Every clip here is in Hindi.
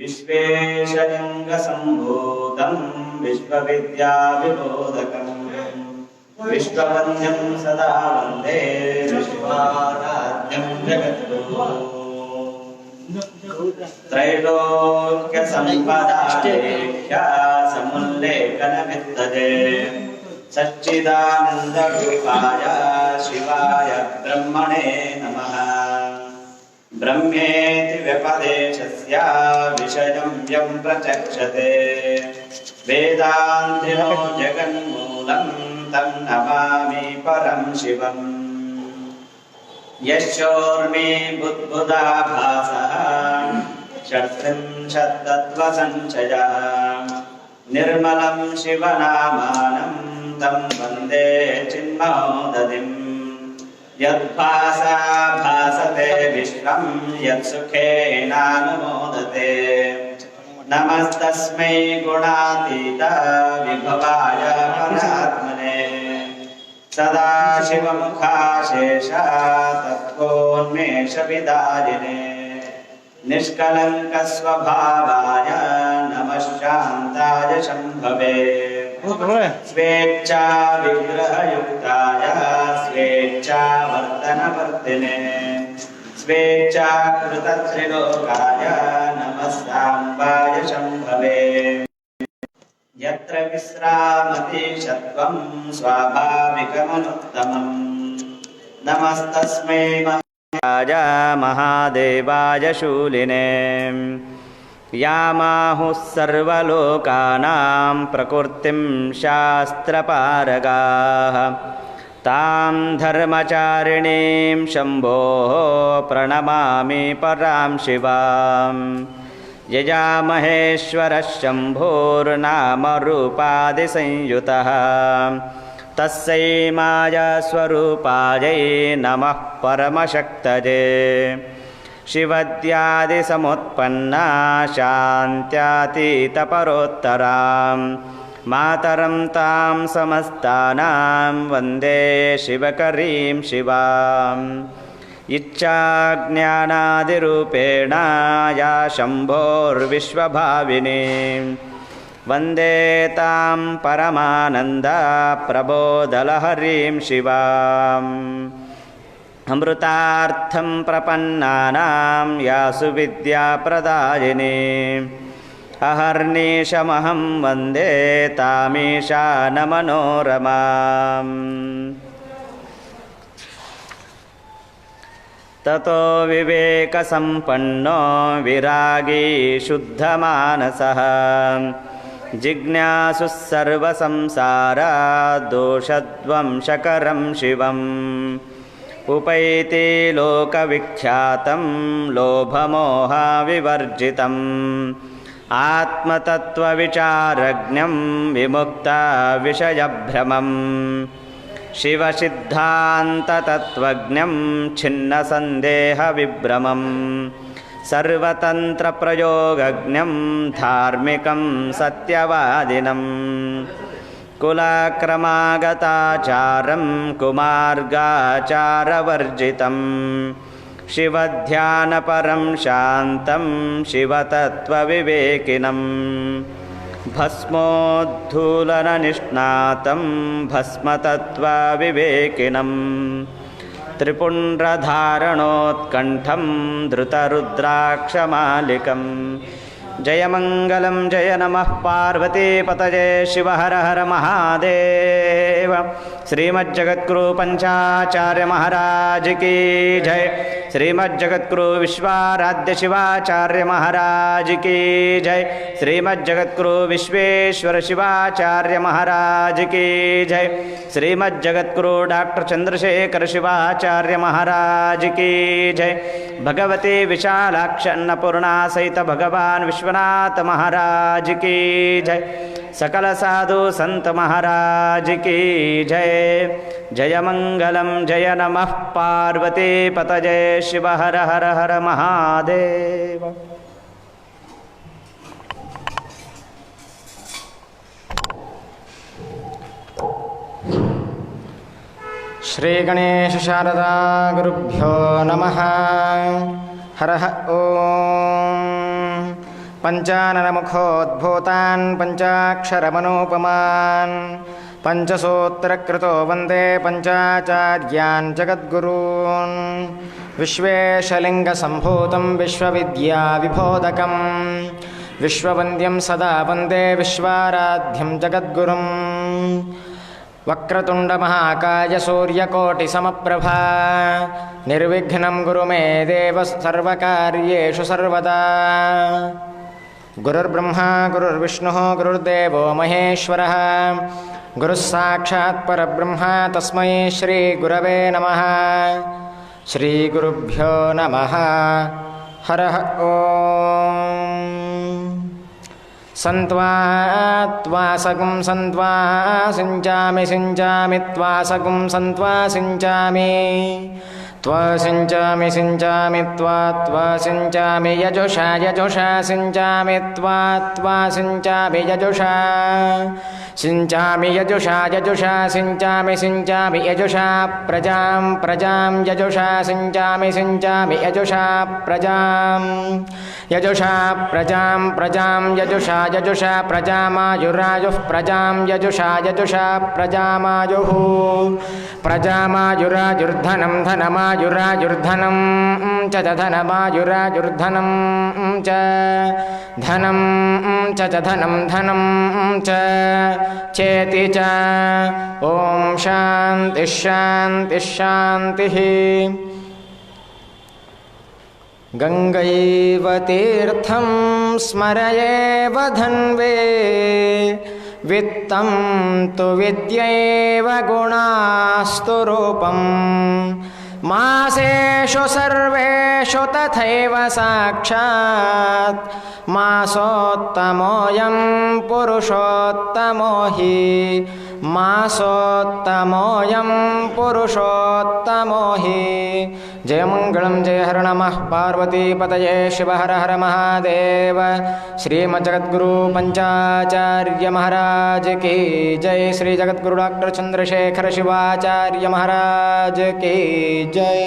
विश्वेशलिङ्गसम्भूतं विश्वविद्याविबोधकं विश्ववन्द्यं सदा वन्दे विश्वाराध्यं जगद्गुरुम् त्रैलोक्यसम्पदालेख्या समुल्लेखनवित्तजे सच्चिदानन्दरूपाय शिवाय ब्रह्मणे नमः। ब्रह्मेति व्यपदेशस्य विषयं यं प्रचक्षते वेदान्तिनो जगन्मूलं तं नमामि परं शिवम्। यस्योर्मी बुद्बुदाभासः षट्त्रिंशत्तत्त्वसञ्चयः निर्मलं शिवनामानं तं वन्दे चिन्महोदधिम्। यद्भासा भासते विश्वं यत्सुखेनानुमोदते नमस्तस्मै गुणातीत विभवाय परात्मने सदाशिवमुखाशेष तत्त्वोन्मेषविदारिणे निष्कलङ्कस्वभावाय नमः शान्ताय शम्भवे स्वेच्छा विग्रहयुक्ताय स्वेच्छावर्तनवर्तिने स्वेच्छाकृतत्रिलोकाय नमः साम्बाय शम्भवे। यत्र विश्रामति सत्त्वं स्वाभाविकमनुत्तमम् नमस्तस्मै महादेवाय शूलिने यामाहुः सर्वलोकानां प्रकृतिं शास्त्रपारगाः तां धर्मचारिणीं शम्भोः प्रणमामि परां शिवाम्। यया महेश्वरः शम्भोर्नामरूपादिसंयुतः तस्यै मायास्वरूपायै नमः परमशक्तये। शिवद्यादिसमुत्पन्ना शान्त्यातीतपरोत्तरां मातरं तां समस्तानां वन्दे शिवकरीं शिवाम्। इच्छाज्ञानादिरूपेण या शम्भोर्विश्वभाविनी वन्दे तां परमानन्दप्रबोधलहरीं शिवाम्। अमृतार्थं प्रपन्नानां यासु विद्याप्रदायिनी अहर्निशमहं वन्दे तामीशानमनोरमाम्। ततो विवेकसम्पन्नो विरागी शुद्धमानसः जिज्ञासुः सर्वसंसारदोषध्वंसकरं शिवम्। उपैति लोकविख्यातं लोभमोहविवर्जितम् आत्मतत्त्वविचारज्ञं विमुक्तविषयभ्रमम् शिवसिद्धान्ततत्त्वज्ञं छिन्नसन्देहविभ्रमम् सर्वतन्त्रप्रयोगज्ञं धार्मिकं सत्यवादिनम् कुलक्रमागताचारं कुमार्गाचारवर्जितं शिवध्यानपरं शान्तं शिवतत्त्वविवेकिनं भस्मोद्धूलननिष्णातं भस्मतत्त्वविवेकिनं त्रिपुण्ड्रधारणोत्कण्ठं धृतरुद्राक्षमालिकम्। जयमंगलं जय नमः पार्वतीपतये शिव हर हर महादेव। श्रीमज्जगद्गुरु पंचाचार्य महाराज की जय। श्रीमज्जगद्गुरु विश्वाराध्य शिवाचार्य महाराज की जय। श्रीमज्जगद्गुरु विश्वेश्वर शिवाचार्य महाराज की जय। श्रीमज्जगद्गुरु डॉक्टर चंद्रशेखर शिवाचार्य महाराज की जय। भगवती विशालाक्ष अन्नपूर्णा सहित भगवान विश्वनाथ महाराज की जय। सकल साधु संत महाराज की जय। जय मंगलम जय नमः पार्वती पतये शिव हर हर हर महादेव। श्री गणेश शारदा गुरुभ्यो नमः। हर ओम पञ्चाननमुखोद्भूतान् पञ्चाक्षरमनोपमान् पञ्चसूत्रकृतो वन्दे पञ्चाचार्यान् जगद्गुरून् विश्वेशलिङ्गसम्भूतं विश्वविद्याविभोदकं विश्ववन्द्यं सदा वन्दे विश्वाराध्यं जगद्गुरुं वक्रतुण्डमहाकाय सूर्यकोटिसमप्रभा निर्विघ्नं गुरु मे देव सर्वकार्येषु सर्वदा गुरुर्ब्रह्मा गुरुर्विष्णुः गुरुर्देवो महेश्वरः गुरुः साक्षात् परब्रह्म तस्मै श्रीगुरवे नमः। श्रीगुरुभ्यो नमः। हरः ॐ। सन्त्वा त्वा सगुं सन्त्वा सिञ्चामि सिञ्चामि त्वा सगुं सन्त्वा सिञ्चामि त्वा सिञ्चामि सिञ्चामि त्वा सिञ्चामि यजुषा यजुषा सिञ्चामि त्वा सिञ्चामि यजुषा सिञ्चामि यजुषा यजुषा सिञ्चामि सिञ्चामि यजुषा प्रजां प्रजां यजुषा सिञ्चामि सिञ्चामि यजुषा प्रजां यजुषा प्रजां प्रजां यजुषा यजुषा प्रजामायुरायुः प्रजां यजुषा यजुषा प्रजामायुः प्रजामायुरायुर्धनं धनमायुरायुर्धनं च धनमायुरायुर्धनं च धनं च धनं धनं च चेति च। ॐ शान्तिः शान्तिः शान्तिः। गङ्गैव तीर्थं स्मरयेव धन्वे वित्तं तु विद्यैव गुणास्तु रूपं मासेषु सर्वेषु तथैव साक्षात् मासोत्तमोऽयं पुरुषोत्तमो हि मासोत्तमोऽयं पुरुषोत्तमो हि। जयमङ्गलं जय हर नमः पार्वतीपतये शिव हर हर महादेव। श्रीमज्जगद्गुरु पंचाचार्य महाराज की जय। श्री जगद्गुरु डॉक्टर चंद्रशेखर शिवाचार्य महाराज की जय।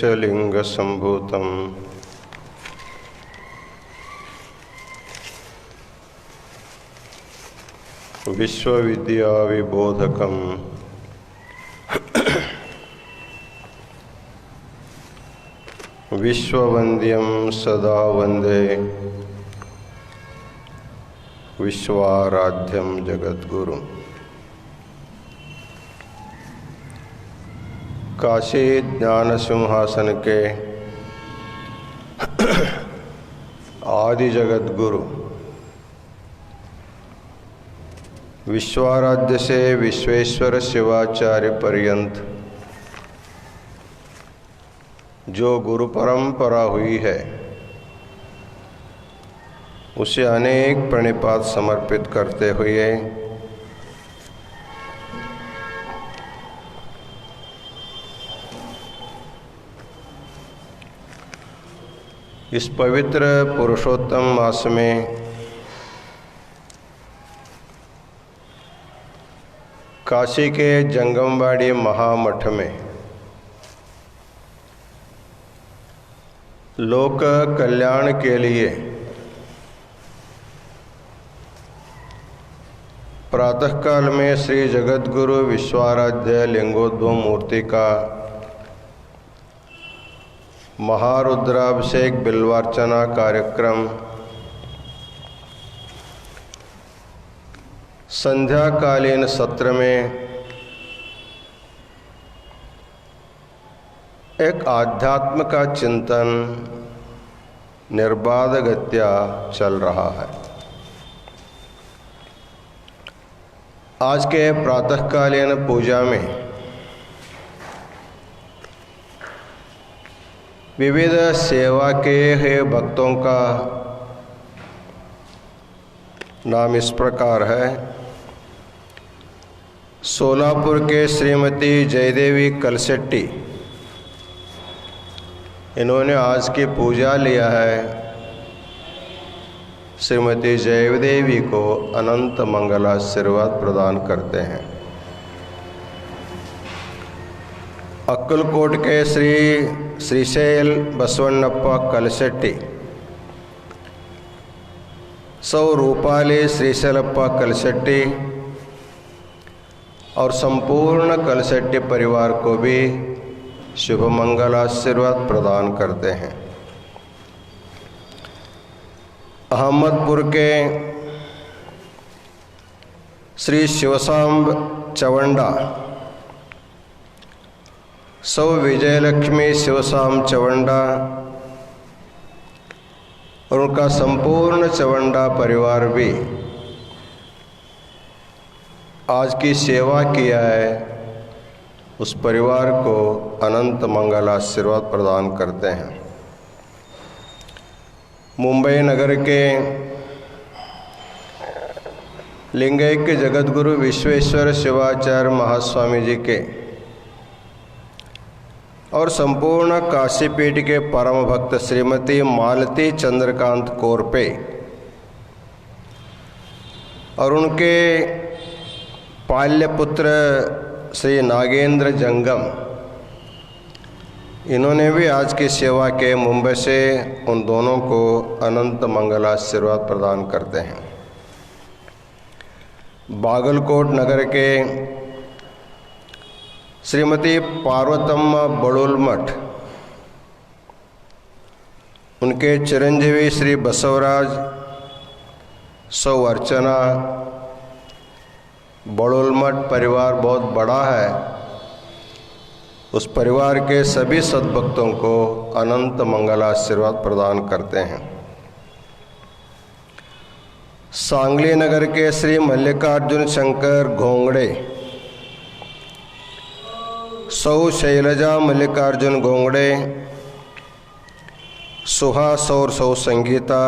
विश्वेशलिङ्गसम्भूतं विश्वविद्याविबोधकं विश्ववन्द्यं सदा वन्दे विश्वाराध्यं जगद्गुरुम्। काशी ज्ञान सिंहासन के आदि जगत गुरु विश्वाराध्य से विश्वेश्वर शिवाचार्य पर्यंत जो गुरु परंपरा हुई है उसे अनेक प्रणिपात समर्पित करते हुए इस पवित्र पुरुषोत्तम मास में काशी के जंगमवाड़ी महामठ में लोक कल्याण के लिए प्रातःकाल में श्री जगद्गुरु विश्वाराध्य लिंगोद्भव मूर्ति का महारुद्राभिषेक बिल्वार्चना कार्यक्रम संध्याकालीन सत्र में एक आध्यात्म का चिंतन निर्बाध गत्या चल रहा है। आज के प्रातःकालीन पूजा में विविध सेवा के भक्तों का नाम इस प्रकार है। सोलापुर के श्रीमती जयदेवी कलशेट्टी, इन्होंने आज की पूजा लिया है। श्रीमती जयदेवी को अनंत मंगलाशीर्वाद प्रदान करते हैं। अक्कलकोट के श्री श्रीशैल बसवन्नप्पा कलशेट्टी, सौ रूपाली श्रीशैलप्पा कलशेट्टी और संपूर्ण कलशेट्टी परिवार को भी शुभ मंगलाशीर्वाद प्रदान करते हैं। अहमदपुर के श्री शिवसांब चवंडा, सौ विजयलक्ष्मी शिवसांब चवंडा और उनका संपूर्ण चवंडा परिवार भी आज की सेवा किया है, उस परिवार को अनंत मंगलाशीर्वाद प्रदान करते हैं। मुंबई नगर के लिंगैक्य जगतगुरु विश्वेश्वर शिवाचार्य महास्वामी जी के और संपूर्ण काशीपीठ के परम भक्त श्रीमती मालती चंद्रकांत कोरपे और उनके पाल्य पुत्र श्री नागेंद्र जंगम, इन्होंने भी आज की सेवा के मुंबई से उन दोनों को अनंत मंगलाशीर्वाद प्रदान करते हैं। बागलकोट नगर के श्रीमती पार्वतम्मा बड़ुलमठ, उनके चिरंजीवी श्री बसवराज सौ अर्चना बड़ुलमठ परिवार बहुत बड़ा है, उस परिवार के सभी सद्भक्तों को अनंत मंगलाशीर्वाद प्रदान करते हैं। सांगली नगर के श्री मल्लिकार्जुन शंकर घोंगड़े, सौ शैलजा मल्लिकार्जुन घोंगड़े, सुहास और सौ संगीता,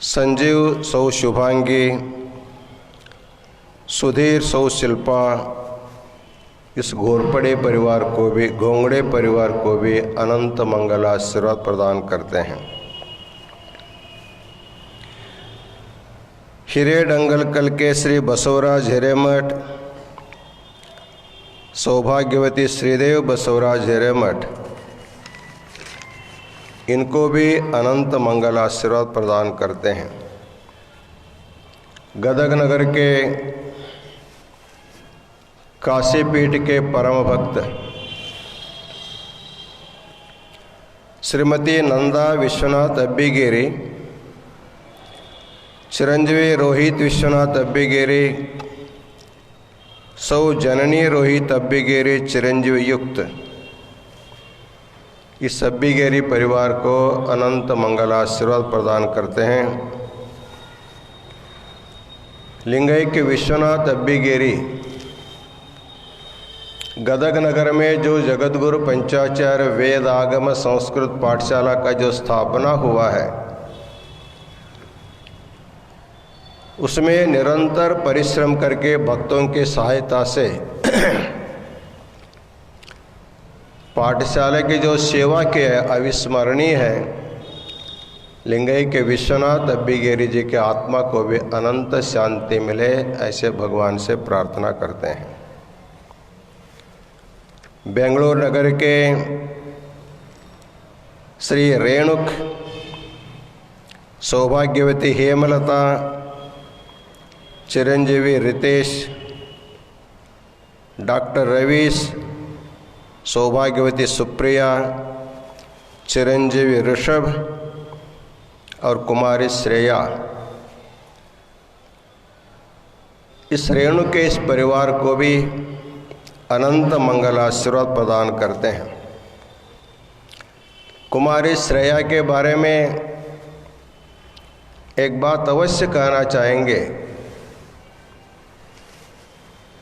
संजीव सौ शुभांगी, सुधीर सौ शिल्पा, इस घोरपड़े परिवार को भी, घोंगड़े परिवार को भी अनंत मंगलाशीर्वाद प्रदान करते हैं। हिरेडंगलकल के श्री बसवराज हिरेमठ, सौभाग्यवती श्रीदेव बसवराज हिरेमठ, इनको भी अनंत मंगलाशीर्वाद प्रदान करते हैं। गदग नगर के काशीपीठ के परम भक्त श्रीमती नंदा विश्वनाथ अब्बीगिरी, चिरंजीवी रोहित विश्वनाथ अब्बीगिरी, सौ जननी रोहित अब्बीगिरी चिरंजीवी युक्त, इस अब्बीगिरी परिवार को अनंत मंगलाशीर्वाद प्रदान करते हैं। लिंगैक्य विश्वनाथ अब्बीगिरी, गदग नगर में जो जगतगुरु पंचाचार्य वेद आगम संस्कृत पाठशाला का जो स्थापना हुआ है, उसमें निरंतर परिश्रम करके भक्तों की सहायता से पाठशाला की जो सेवा की है अविस्मरणीय है। लिंगैक्य विश्वनाथ अब्बीगिरी जी के आत्मा को भी अनंत शांति मिले, ऐसे भगवान से प्रार्थना करते हैं। बेंगलुरु नगर के श्री रेणुक, सौभाग्यवती हेमलता, चिरंजीवी रितेश, डॉक्टर रवीश, सौभाग्यवती सुप्रिया, चिरंजीवी ऋषभ और कुमारी श्रेया, इस रेणु के इस परिवार को भी अनंत मंगल आशीर्वाद प्रदान करते हैं। कुमारी श्रेया के बारे में एक बात अवश्य कहना चाहेंगे।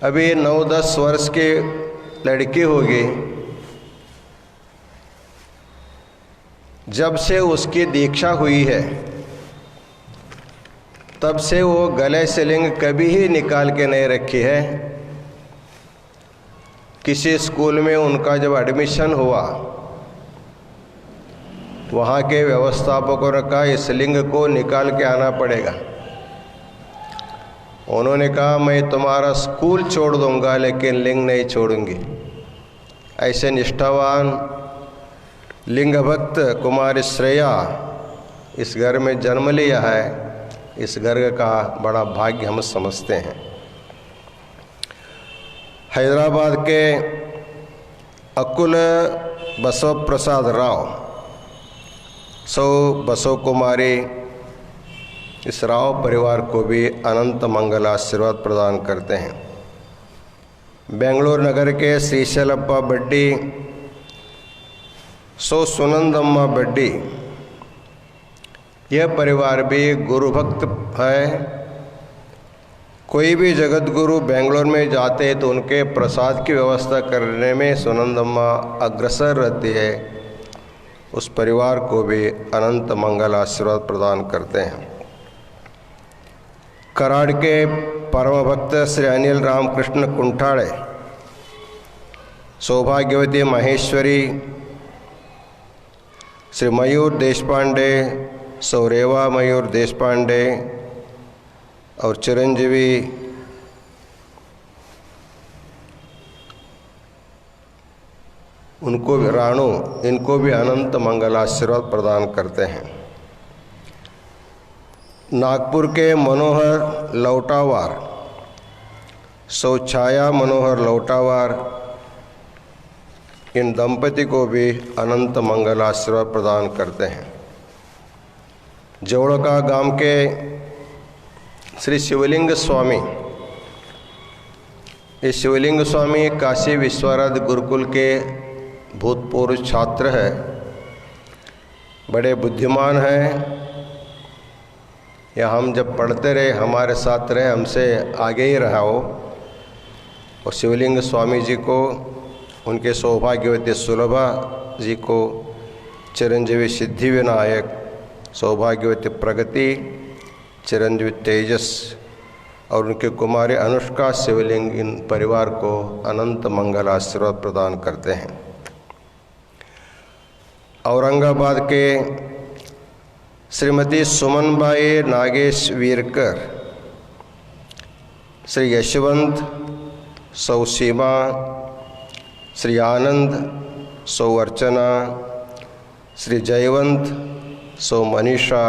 अभी 9-10 वर्ष की लड़की होगी, जब से उसकी दीक्षा हुई है तब से वो गले से लिंग कभी ही निकाल के नहीं रखी है। किसी स्कूल में उनका जब एडमिशन हुआ, वहाँ के व्यवस्थापकों ने कहा इस लिंग को निकाल के आना पड़ेगा। उन्होंने कहा मैं तुम्हारा स्कूल छोड़ दूंगा लेकिन लिंग नहीं छोड़ूंगी। ऐसे निष्ठावान लिंग भक्त कुमारी श्रेया इस घर में जन्म लिया है। इस घर का बड़ा भाग्य हम समझते हैं। हैदराबाद के अकुल बसव प्रसाद राव सौ बसव कुमारी इस राव परिवार को भी अनंत मंगल आशीर्वाद प्रदान करते हैं। बेंगलुरु नगर के श्रीशैलप्पा बड्डी सौ सुनंदम्मा बड्डी, यह परिवार भी गुरु भक्त है। कोई भी जगत गुरु बेंगलोर में जाते हैं तो उनके प्रसाद की व्यवस्था करने में सुनंदम्मा अग्रसर रहती है। उस परिवार को भी अनंत मंगल आशीर्वाद प्रदान करते हैं। कराड़ के परम भक्त श्री अनिल रामकृष्ण कुंठाड़े, सौभाग्यवती महेश्वरी, श्री मयूर देशपांडे, सौरेवा मयूर देशपांडे और चिरंजीवी उनको भी राणु, इनको भी अनंत मंगल आशीर्वाद प्रदान करते हैं। नागपुर के मनोहर लौटावार, सौछाया मनोहर लौटावार, इन दंपति को भी अनंत मंगल आशीर्वाद प्रदान करते हैं। जवड़का गांव के श्री शिवलिंग स्वामी, ये शिवलिंग स्वामी काशी विश्वराध गुरुकुल के भूतपूर्व छात्र है। बड़े बुद्धिमान हैं। या हम जब पढ़ते रहे, हमारे साथ रहे, हमसे आगे ही रहा हो। और शिवलिंग स्वामी जी को, उनके सौभाग्यवती सुलभा जी को, चिरंजीवी सिद्धि विनायक, सौभाग्यवती प्रगति, चिरंजीवी तेजस और उनके कुमारी अनुष्का शिवलिंग, इन परिवार को अनंत मंगल आशीर्वाद प्रदान करते हैं। औरंगाबाद के श्रीमती सुमनबाई नागेश वीरकर, श्री यशवंत, सौ सीमा, श्री आनंद, सौ अर्चना, श्री जयवंत, सौ मनीषा,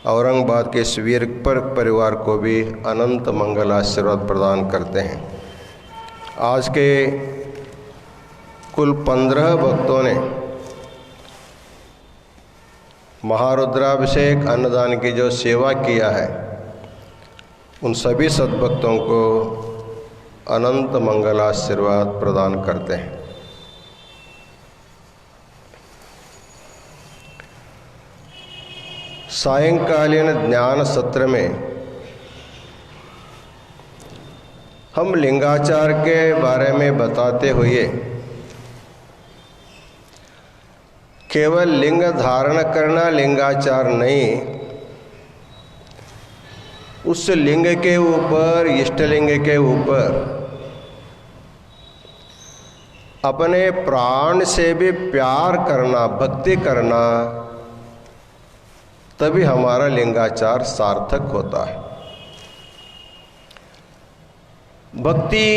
औरंगाबाद के इस वीरकर परिवार को भी अनंत मंगल आशीर्वाद प्रदान करते हैं। आज के कुल 15 भक्तों ने महारुद्राभिषेक अन्नदान की जो सेवा किया है, उन सभी सद्भक्तों को अनंत मंगल आशीर्वाद प्रदान करते हैं। सायंकालीन ज्ञान सत्र में हम लिंगाचार के बारे में बताते हुए केवल लिंग धारण करना लिंगाचार नहीं, उस लिंग के ऊपर, इष्ट लिंग के ऊपर अपने प्राण से भी प्यार करना, भक्ति करना, तभी हमारा लिंगाचार सार्थक होता है। भक्ति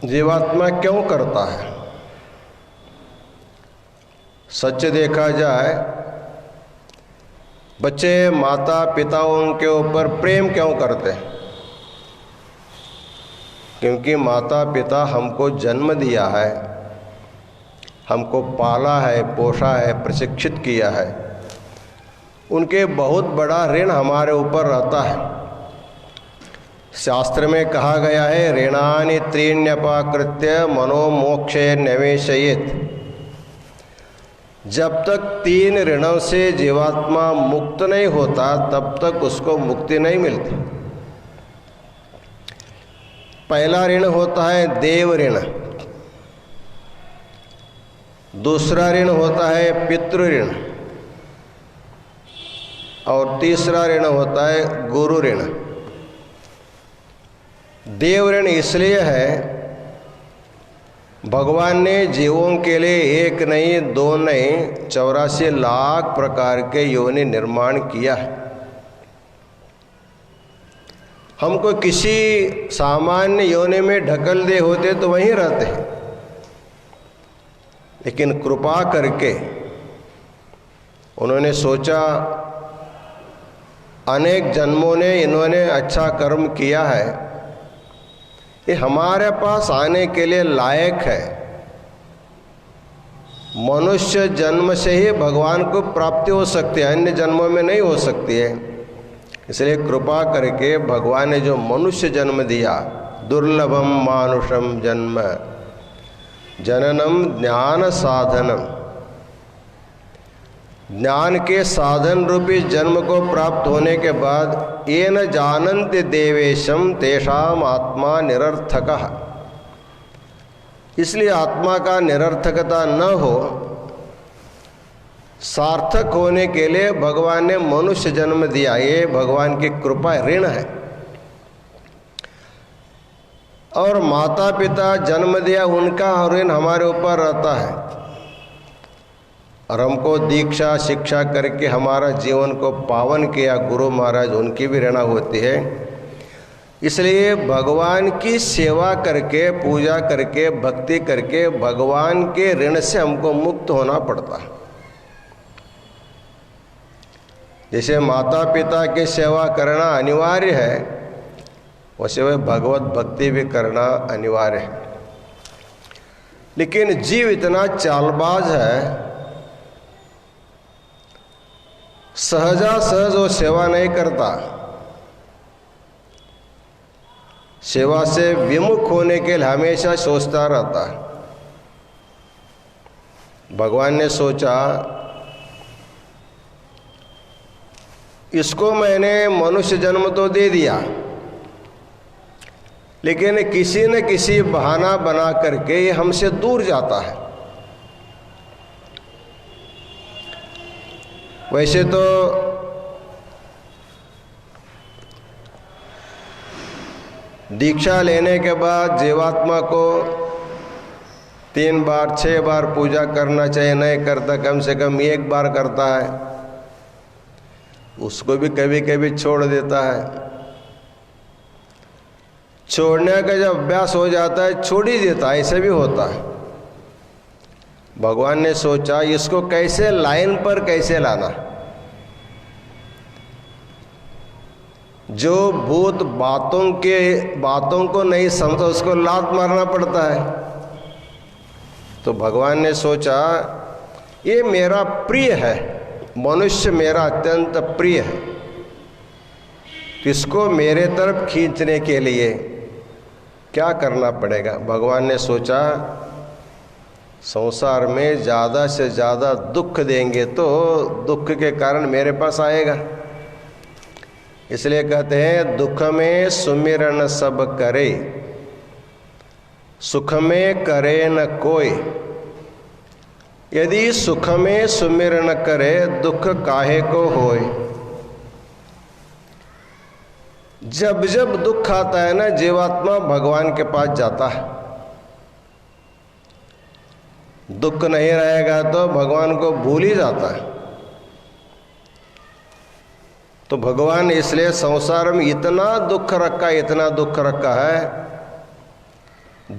जीवात्मा क्यों करता है? सच देखा जाए, बच्चे माता पिताओं के ऊपर प्रेम क्यों करते हैं? क्योंकि माता पिता हमको जन्म दिया है, हमको पाला है, पोषा है, प्रशिक्षित किया है, उनके बहुत बड़ा ऋण हमारे ऊपर रहता है। शास्त्र में कहा गया है, ऋणानि त्रीण्यपाकृत्य मनोमोक्षे निवेशयेत्। जब तक 3 ऋणों से जीवात्मा मुक्त नहीं होता तब तक उसको मुक्ति नहीं मिलती। पहला ऋण होता है देव ऋण, दूसरा ऋण होता है पितृ ऋण, और तीसरा ऋण होता है गुरु ऋण। देव ऋण इसलिए है, भगवान ने जीवों के लिए 1 नहीं 2 नहीं 84 लाख प्रकार के योनि निर्माण किया है। हमको किसी सामान्य योनि में ढकल दे होते तो वहीं रहते हैं, लेकिन कृपा करके उन्होंने सोचा अनेक जन्मों ने इन्होंने अच्छा कर्म किया है, ये हमारे पास आने के लिए लायक है। मनुष्य जन्म से ही भगवान को प्राप्ति हो सकती है, अन्य जन्मों में नहीं हो सकती है। इसलिए कृपा करके भगवान ने जो मनुष्य जन्म दिया, दुर्लभम मानुषम जन्म जननम ज्ञान साधनम, ज्ञान के साधन रूपी जन्म को प्राप्त होने के बाद ये न जानन्ति देवेशम तेषाम आत्मा निरर्थकः। इसलिए आत्मा का निरर्थकता न हो, सार्थक होने के लिए भगवान ने मनुष्य जन्म दिया। ये भगवान की कृपा ऋण है। और माता पिता जन्म दिया, उनका ऋण हमारे ऊपर रहता है, और हमको दीक्षा शिक्षा करके हमारा जीवन को पावन किया गुरु महाराज, उनकी भी ऋण होती है। इसलिए भगवान की सेवा करके, पूजा करके, भक्ति करके भगवान के ऋण से हमको मुक्त होना पड़ता है। जैसे माता पिता की सेवा करना अनिवार्य है, वैसे वह भगवत भक्ति भी करना अनिवार्य है। लेकिन जीव इतना चालबाज है, सहजा सहज वो सेवा नहीं करता, सेवा से विमुख होने के लिए हमेशा सोचता रहता है। भगवान ने सोचा इसको मैंने मनुष्य जन्म तो दे दिया, लेकिन किसी न किसी बहाना बना करके ये हमसे दूर जाता है। वैसे तो दीक्षा लेने के बाद जीवात्मा को 3 बार 6 बार पूजा करना चाहिए, नहीं करता कम से कम 1 बार करता है, उसको भी कभी कभी छोड़ देता है। छोड़ने का जब अभ्यास हो जाता है छोड़ ही देता है, ऐसे भी होता है। भगवान ने सोचा इसको कैसे लाइन पर कैसे लाना। जो भूत बातों को नहीं समझता उसको लात मारना पड़ता है। तो भगवान ने सोचा ये मेरा प्रिय है, मनुष्य मेरा अत्यंत प्रिय है, इसको मेरे तरफ खींचने के लिए क्या करना पड़ेगा। भगवान ने सोचा संसार में ज़्यादा से ज़्यादा दुख देंगे तो दुख के कारण मेरे पास आएगा। इसलिए कहते हैं दुख में सुमिरन सब करे, सुख में करे न कोई। यदि सुख में सुमिरन करे दुख काहे को होए। जब जब दुख आता है ना, जीवात्मा भगवान के पास जाता है। दुख नहीं रहेगा तो भगवान को भूल ही जाता है। तो भगवान इसलिए संसार में इतना दुख रखा है,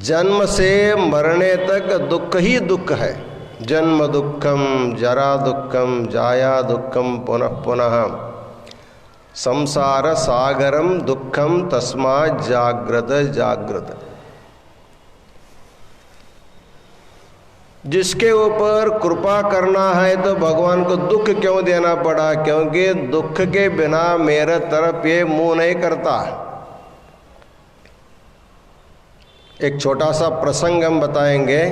जन्म से मरने तक दुख ही दुख है। जन्म दुखम, जरा दुखम, जाया दुखम, पुनः पुनः संसार सागरम दुखम तस्मात् जाग्रत जाग्रत। जिसके ऊपर कृपा करना है तो भगवान को दुख क्यों देना पड़ा, क्योंकि दुख के बिना मेरे तरफ ये मुंह नहीं करता। एक छोटा सा प्रसंग हम बताएंगे।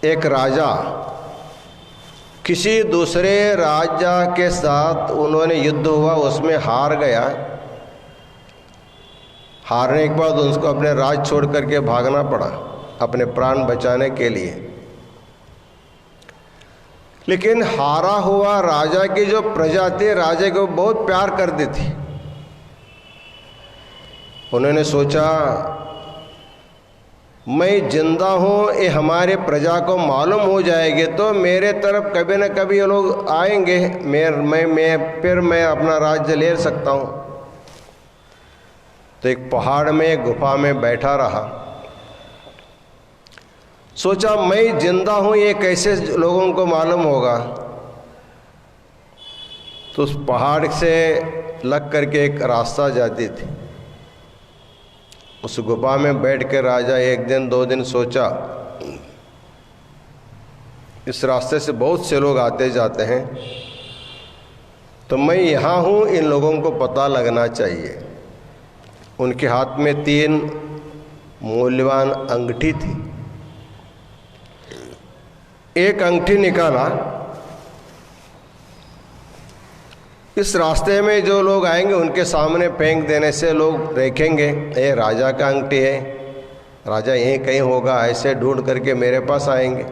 एक राजा किसी दूसरे राजा के साथ उन्होंने युद्ध हुआ, उसमें हार गया। हारने के बाद उसको अपने राज छोड़ करके भागना पड़ा अपने प्राण बचाने के लिए। लेकिन हारा हुआ राजा की जो प्रजा थी, राजा को बहुत प्यार करती थी। उन्होंने सोचा मैं जिंदा हूँ, ये हमारे प्रजा को मालूम हो जाएगी तो मेरे तरफ कभी न कभी ये लोग आएंगे, फिर मैं अपना राज्य ले सकता हूँ। तो एक पहाड़ में गुफा में बैठा रहा। सोचा मैं जिंदा हूँ, ये कैसे लोगों को मालूम होगा। तो उस पहाड़ से लग करके एक रास्ता जाती थी। उस गुफा में बैठ के राजा एक दिन 2 दिन सोचा, इस रास्ते से बहुत से लोग आते जाते हैं, तो मैं यहाँ हूँ, इन लोगों को पता लगना चाहिए। उनके हाथ में 3 मूल्यवान अंगूठी थी। एक अंगूठी निकाला, इस रास्ते में जो लोग आएंगे उनके सामने फेंक देने से लोग देखेंगे ये राजा का अंगूठी है, राजा यहीं कहीं होगा, ऐसे ढूंढ करके मेरे पास आएंगे।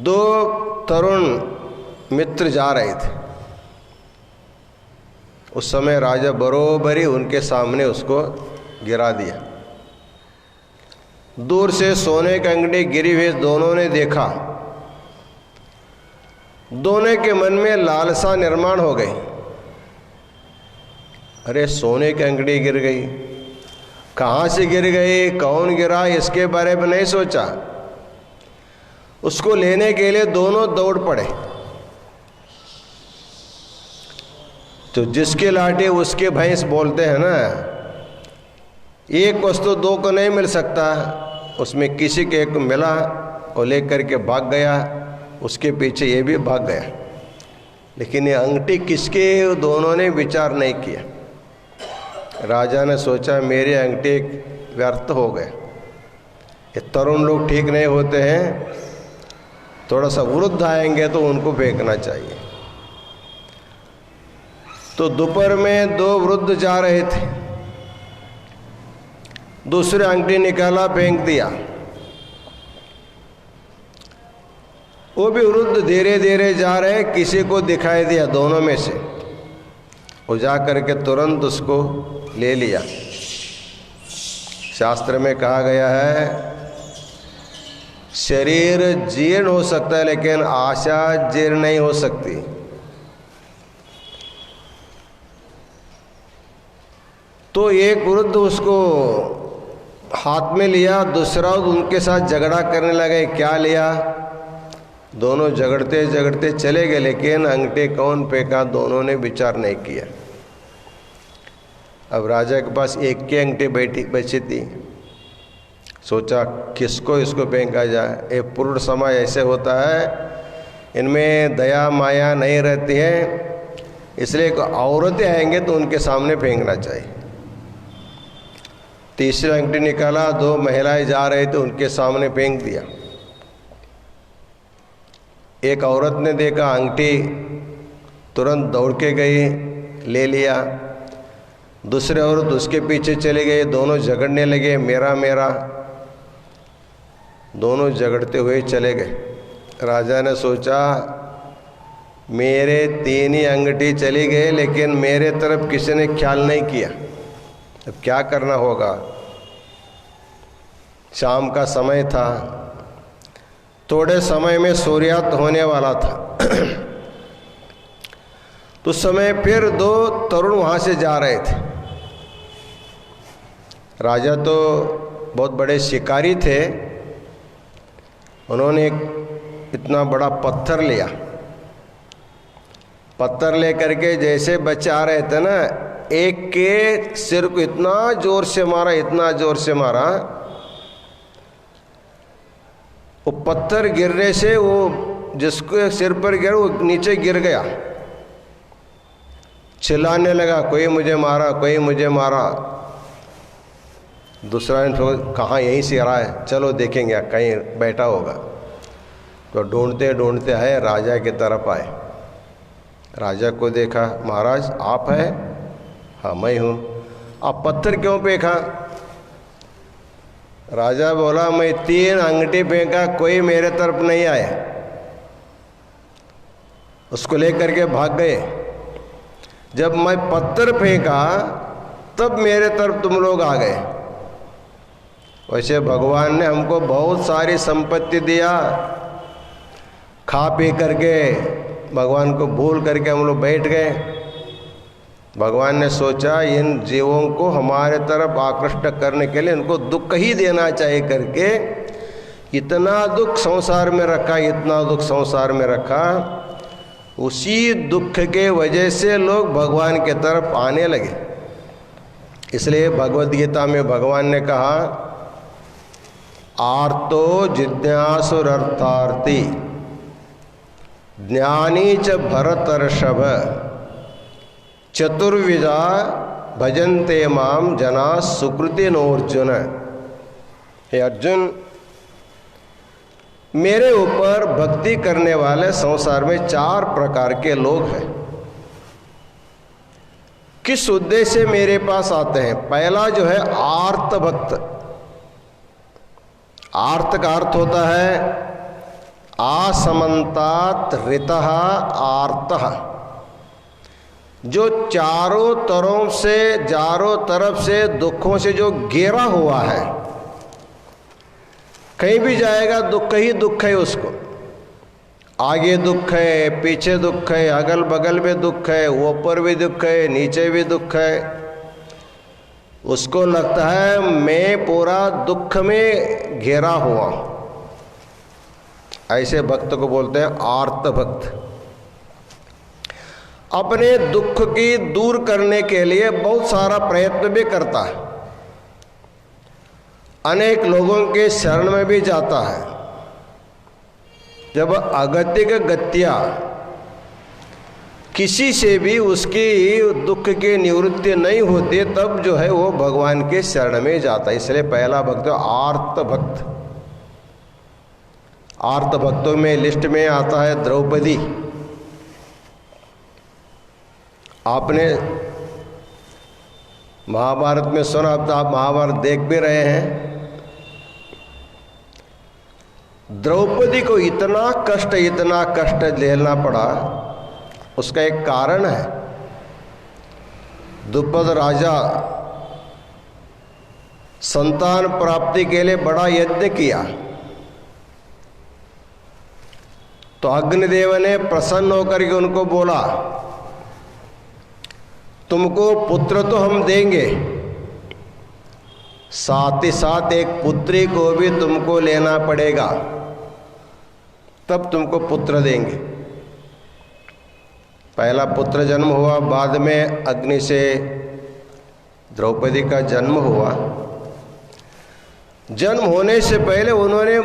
2 तरुण मित्र जा रहे थे। उस समय राजा बरोबर ही उनके सामने उसको गिरा दिया। दूर से सोने की अंगूठी गिरी हुई दोनों ने देखा। दोनों के मन में लालसा निर्माण हो गई। अरे सोने की अंगूठी गिर गई, कहाँ से गिर गई, कौन गिरा, इसके बारे में नहीं सोचा। उसको लेने के लिए दोनों दौड़ पड़े। तो जिसके लाठी उसके भैंस बोलते हैं ना, एक वस्तु 2 को नहीं मिल सकता। उसमें किसी के एक मिला और लेकर के भाग गया, उसके पीछे ये भी भाग गया। लेकिन ये अंगूठी किसके, दोनों ने विचार नहीं किया। राजा ने सोचा मेरी अंगूठी व्यर्थ हो गए। ये तरुण लोग ठीक नहीं होते हैं, थोड़ा सा वृद्ध आएंगे तो उनको फेंकना चाहिए। तो दोपहर में 2 वृद्ध जा रहे थे। दूसरे अंगूठी निकाला, फेंक दिया। वो भी वृद्ध धीरे धीरे जा रहे, किसी को दिखाई दिया दोनों में से, वो जा करके तुरंत उसको ले लिया। शास्त्र में कहा गया है शरीर जीर्ण हो सकता है लेकिन आशा जीर्ण नहीं हो सकती। तो एक वृद्ध उसको हाथ में लिया, दूसरा उनके साथ झगड़ा करने लगे। क्या लिया, दोनों झगड़ते झगड़ते चले गए, लेकिन अंगूठी कौन फेंका दोनों ने विचार नहीं किया। अब राजा के पास एक की अंगूठी बची थी। सोचा किसको इसको फेंका जाए। ये पूर्ण समय ऐसे होता है, इनमें दया माया नहीं रहती है, इसलिए औरतें आएंगे तो उनके सामने फेंकना चाहिए। तीसरी अंगूठी निकाला, 2 महिलाएं जा रहे थे, उनके सामने फेंक दिया। एक औरत ने देखा अंगूठी, तुरंत दौड़ के गई, ले लिया। दूसरे औरत उसके पीछे चले गए, दोनों झगड़ने लगे, मेरा मेरा, दोनों झगड़ते हुए चले गए। राजा ने सोचा मेरे 3 ही अंगूठी चली गए, लेकिन मेरे तरफ किसी ने ख्याल नहीं किया, अब क्या करना होगा। शाम का समय था, थोड़े समय में सूर्यास्त होने वाला था। तो उस समय फिर 2 तरुण वहाँ से जा रहे थे। राजा तो बहुत बड़े शिकारी थे, उन्होंने एक इतना बड़ा पत्थर लिया। पत्थर ले करके जैसे बच्चे आ रहे थे ना, एक के सिर को इतना जोर से मारा, इतना जोर से मारा वो पत्थर गिरने से वो जिसके सिर पर गिरा वो नीचे गिर गया, चिल्लाने लगा, कोई मुझे मारा, कोई मुझे मारा। दूसरा ने कहाँ यहीं से रहा है, चलो देखेंगे कहीं बैठा होगा। तो ढूंढते ढूंढते आए, राजा की तरफ आए। राजा को देखा, महाराज आप है? हाँ मैं हूँ। आप पत्थर क्यों फेंका? राजा बोला, मैं 3 अंगूठी फेंका, कोई मेरे तरफ नहीं आया। उसको लेकर के भाग गए। जब मैं पत्थर फेंका तब मेरे तरफ तुम लोग आ गए। वैसे भगवान ने हमको बहुत सारी संपत्ति दिया, खा पी करके भगवान को भूल करके हम लोग बैठ गए। भगवान ने सोचा इन जीवों को हमारे तरफ आकृष्ट करने के लिए इनको दुख ही देना चाहिए करके इतना दुख संसार में रखा, इतना दुख संसार में रखा। उसी दुख के वजह से लोग भगवान के तरफ आने लगे। इसलिए भगवद गीता में भगवान ने कहा, आर्तो जिज्ञासुरर्थार्थी ज्ञानी च भरतर्षभ चतुर्विधा भजन्ते माम जना सुकृति नोर्जुन। हे अर्जुन, मेरे ऊपर भक्ति करने वाले संसार में 4 प्रकार के लोग हैं। किस उद्देश्य से मेरे पास आते हैं? पहला जो है आर्त भक्त। आर्त का अर्थ होता है आसमंतात ऋतः आर्तः, जो चारों तरफ से दुखों से जो घेरा हुआ है, कहीं भी जाएगा दुख ही दुख है उसको। आगे दुख है, पीछे दुख है, अगल बगल में दुख है, ऊपर भी दुख है, नीचे भी दुख है। उसको लगता है मैं पूरा दुख में घेरा हुआ। ऐसे भक्त को बोलते हैं आर्त भक्त। अपने दुख की दूर करने के लिए बहुत सारा प्रयत्न भी करता है, अनेक लोगों के शरण में भी जाता है। जब अगतिक गत्या किसी से भी उसकी दुख की निवृत्ति नहीं होती, तब जो है वो भगवान के शरण में जाता है। इसलिए पहला भक्त आर्त भक्त। आर्त भक्तों में लिस्ट में आता है द्रौपदी। आपने महाभारत में सुना, अब तो आप महाभारत देख भी रहे हैं। द्रौपदी को इतना कष्ट झेलना पड़ा, उसका एक कारण है। द्रुपद राजा संतान प्राप्ति के लिए बड़ा यज्ञ किया, तो अग्निदेव ने प्रसन्न होकर के उनको बोला, तुमको पुत्र तो हम देंगे, साथ ही साथ एक पुत्री को भी तुमको लेना पड़ेगा, तब तुमको पुत्र देंगे। पहला पुत्र जन्म हुआ, बाद में अग्नि से द्रौपदी का जन्म हुआ। जन्म होने से पहले उन्होंने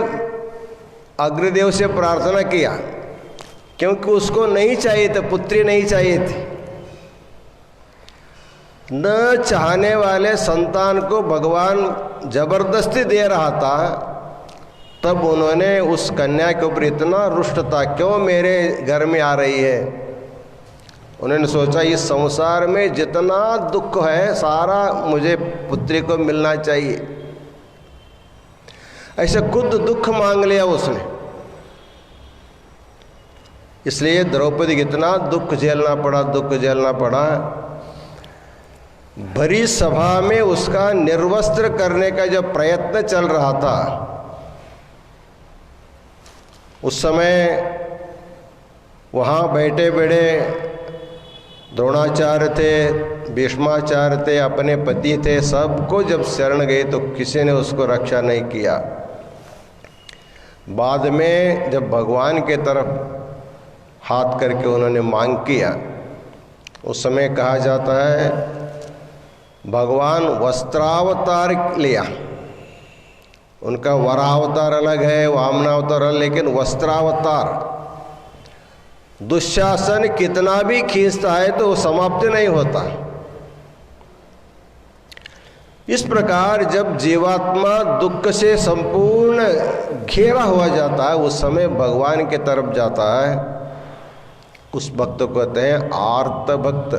अग्निदेव से प्रार्थना किया, क्योंकि उसको नहीं चाहिए था, पुत्री नहीं चाहिए थी। न चाहने वाले संतान को भगवान जबरदस्ती दे रहा था, तब उन्होंने उस कन्या के ऊपर इतना रुष्ट था, क्यों मेरे घर में आ रही है। उन्होंने सोचा इस संसार में जितना दुख है सारा मुझे पुत्री को मिलना चाहिए। ऐसे खुद दुख मांग लिया उसने। इसलिए द्रौपदी को इतना दुख झेलना पड़ा। भरी सभा में उसका निर्वस्त्र करने का जब प्रयत्न चल रहा था, उस समय वहाँ बैठे बैठे द्रोणाचार्य थे, भीष्माचार्य थे, अपने पति थे, सबको जब शरण गए तो किसी ने उसको रक्षा नहीं किया। बाद में जब भगवान के तरफ हाथ करके उन्होंने मांग किया, उस समय कहा जाता है भगवान वस्त्रावतार लिया, उनका वरावतार अलग है, वामनावतार अलग, लेकिन वस्त्रावतार दुशासन कितना भी खींचता है तो वो समाप्त नहीं होता। इस प्रकार जब जीवात्मा दुख से संपूर्ण घेरा हुआ जाता है उस समय भगवान की तरफ जाता है। उस भक्त को कहते हैं आर्त भक्त।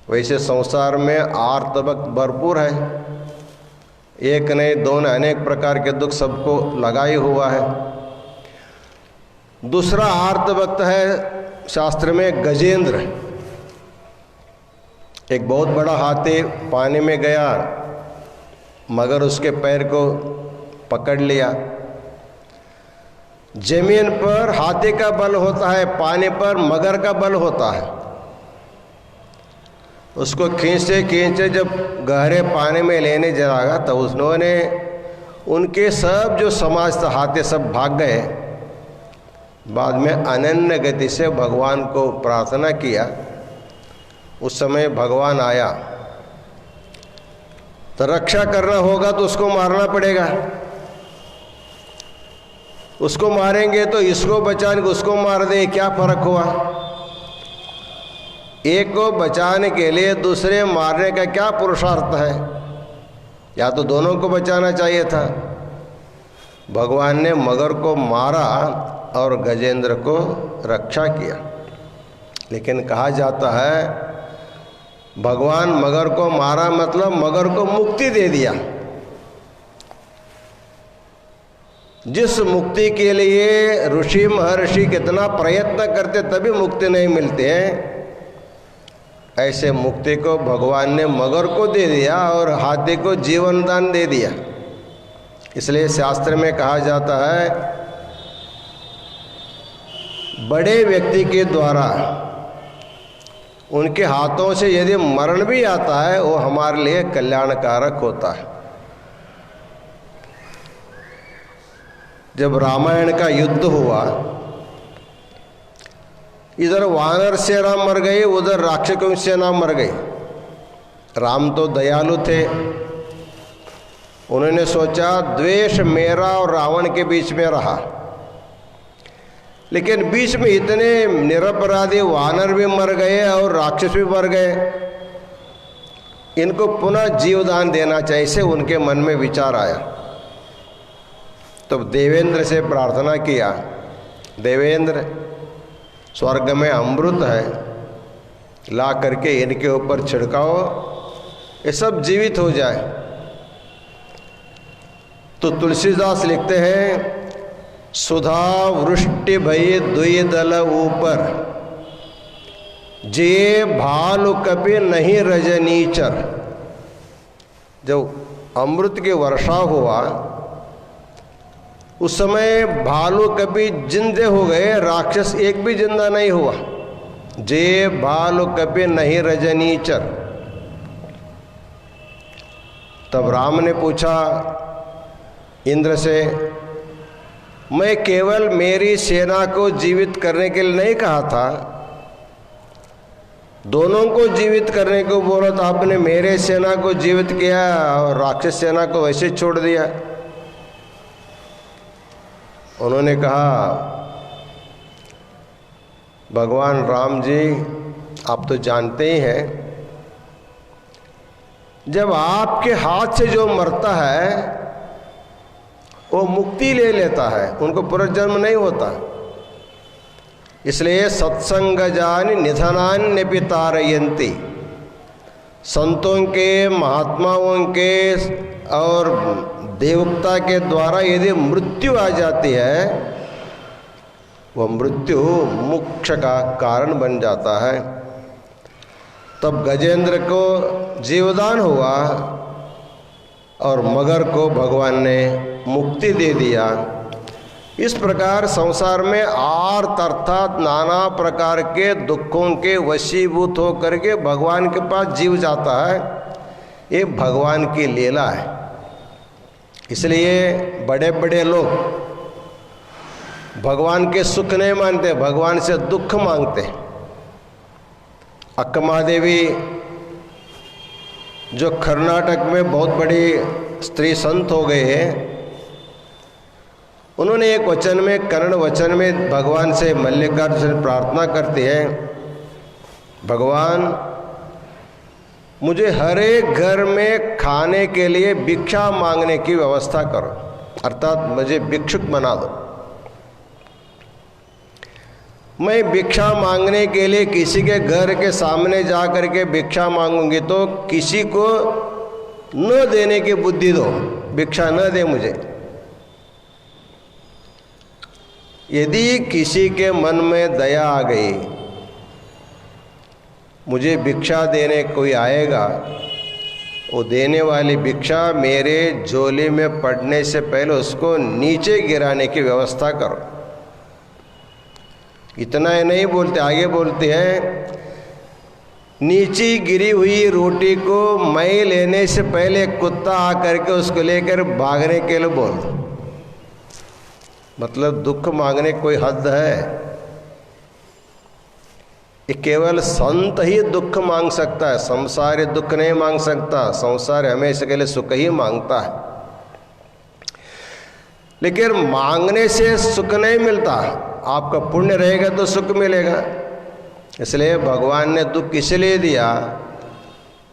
वैसे संसार में आर्त भक्त भरपूर है, एक नहीं दो नहीं अनेक प्रकार के दुख सबको लगाई हुआ है। दूसरा आर्त भक्त है शास्त्र में गजेंद्र। एक बहुत बड़ा हाथी पानी में गया मगर उसके पैर को पकड़ लिया। जमीन पर हाथी का बल होता है, पानी पर मगर का बल होता है। उसको खींचते खींचते जब गहरे पानी में लेने जाएगा तब उन्होंने उनके सब जो समाज था हाथी सब भाग गए। बाद में अनन्य गति से भगवान को प्रार्थना किया। उस समय भगवान आया। तो रक्षा करना होगा तो उसको मारना पड़ेगा। उसको मारेंगे तो इसको बचाने उसको मार दे, क्या फर्क हुआ? एक को बचाने के लिए दूसरे मारने का क्या पुरुषार्थ है? या तो दोनों को बचाना चाहिए था। भगवान ने मगर को मारा और गजेंद्र को रक्षा किया। लेकिन कहा जाता है भगवान मगर को मारा मतलब मगर को मुक्ति दे दिया। जिस मुक्ति के लिए ऋषि महर्षि कितना प्रयत्न करते तभी मुक्ति नहीं मिलती है, ऐसे मुक्ति को भगवान ने मगर को दे दिया और हाथी को जीवन दान दे दिया। इसलिए शास्त्र में कहा जाता है बड़े व्यक्ति के द्वारा उनके हाथों से यदि मरण भी आता है वो हमारे लिए कल्याणकारक होता है। जब रामायण का युद्ध हुआ, इधर वानर सेना मर गई, उधर राक्षसों की सेना मर गई। राम तो दयालु थे, उन्होंने सोचा द्वेष मेरा और रावण के बीच में रहा, लेकिन बीच में इतने निरपराधी वानर भी मर गए और राक्षस भी मर गए, इनको पुनः जीवदान देना चाहिए। से उनके मन में विचार आया। तब देवेंद्र से प्रार्थना किया, देवेंद्र स्वर्ग में अमृत है, ला करके इनके ऊपर छिड़काओ, ये सब जीवित हो जाए। तो तुलसीदास लिखते हैं सुधा वृष्टि भई दुई दल ऊपर, जे भालु कपि नहीं रजनीचर। जब अमृत की वर्षा हुआ उस समय भालू कभी जिंदे हो गए, राक्षस एक भी जिंदा नहीं हुआ। जे भालू कभी नहीं रजनीचर। तब राम ने पूछा इंद्र से, मैं केवल मेरी सेना को जीवित करने के लिए नहीं कहा था, दोनों को जीवित करने को बोला, तो आपने मेरे सेना को जीवित किया और राक्षस सेना को वैसे छोड़ दिया। उन्होंने कहा भगवान राम जी आप तो जानते ही हैं, जब आपके हाथ से जो मरता है वो मुक्ति ले लेता है, उनको पुनर्जन्म नहीं होता। इसलिए सत्संग जानि निधनान्यपि तारयन्ति। संतों के, महात्माओं के और देवता के द्वारा यदि मृत्यु आ जाती है, वह मृत्यु मोक्ष का कारण बन जाता है। तब गजेंद्र को जीवदान हुआ और मगर को भगवान ने मुक्ति दे दिया। इस प्रकार संसार में आर्त अर्थात नाना प्रकार के दुखों के वशीभूत होकर के भगवान के पास जीव जाता है। ये भगवान की लीला है। इसलिए बड़े बड़े लोग भगवान के सुख नहीं मानते, भगवान से दुख मांगते। अक्कमा देवी जो कर्नाटक में बहुत बड़ी स्त्री संत हो गए हैं, उन्होंने एक वचन में, कन्नड़ वचन में भगवान से, मल्लिकार्जुन से प्रार्थना करती है, भगवान मुझे हर एक घर में खाने के लिए भिक्षा मांगने की व्यवस्था करो, अर्थात मुझे भिक्षुक बना दो। मैं भिक्षा मांगने के लिए किसी के घर के सामने जा कर के भिक्षा मांगूंगी तो किसी को न देने की बुद्धि दो, भिक्षा न दे मुझे। यदि किसी के मन में दया आ गई, मुझे भिक्षा देने कोई आएगा, वो देने वाली भिक्षा मेरे झोली में पड़ने से पहले उसको नीचे गिराने की व्यवस्था करो। इतना ही नहीं बोलते, आगे बोलते हैं, नीचे गिरी हुई रोटी को मैं लेने से पहले कुत्ता आकर के उसको लेकर भागने के लिए बोल दो। मतलब दुख मांगने कोई हद है? ये केवल संत ही दुख मांग सकता है, संसारी दुख नहीं मांग सकता। संसार हमेशा के लिए सुख ही मांगता है, लेकिन मांगने से सुख नहीं मिलता। आपका पुण्य रहेगा तो सुख मिलेगा। इसलिए भगवान ने दुख इसलिए दिया,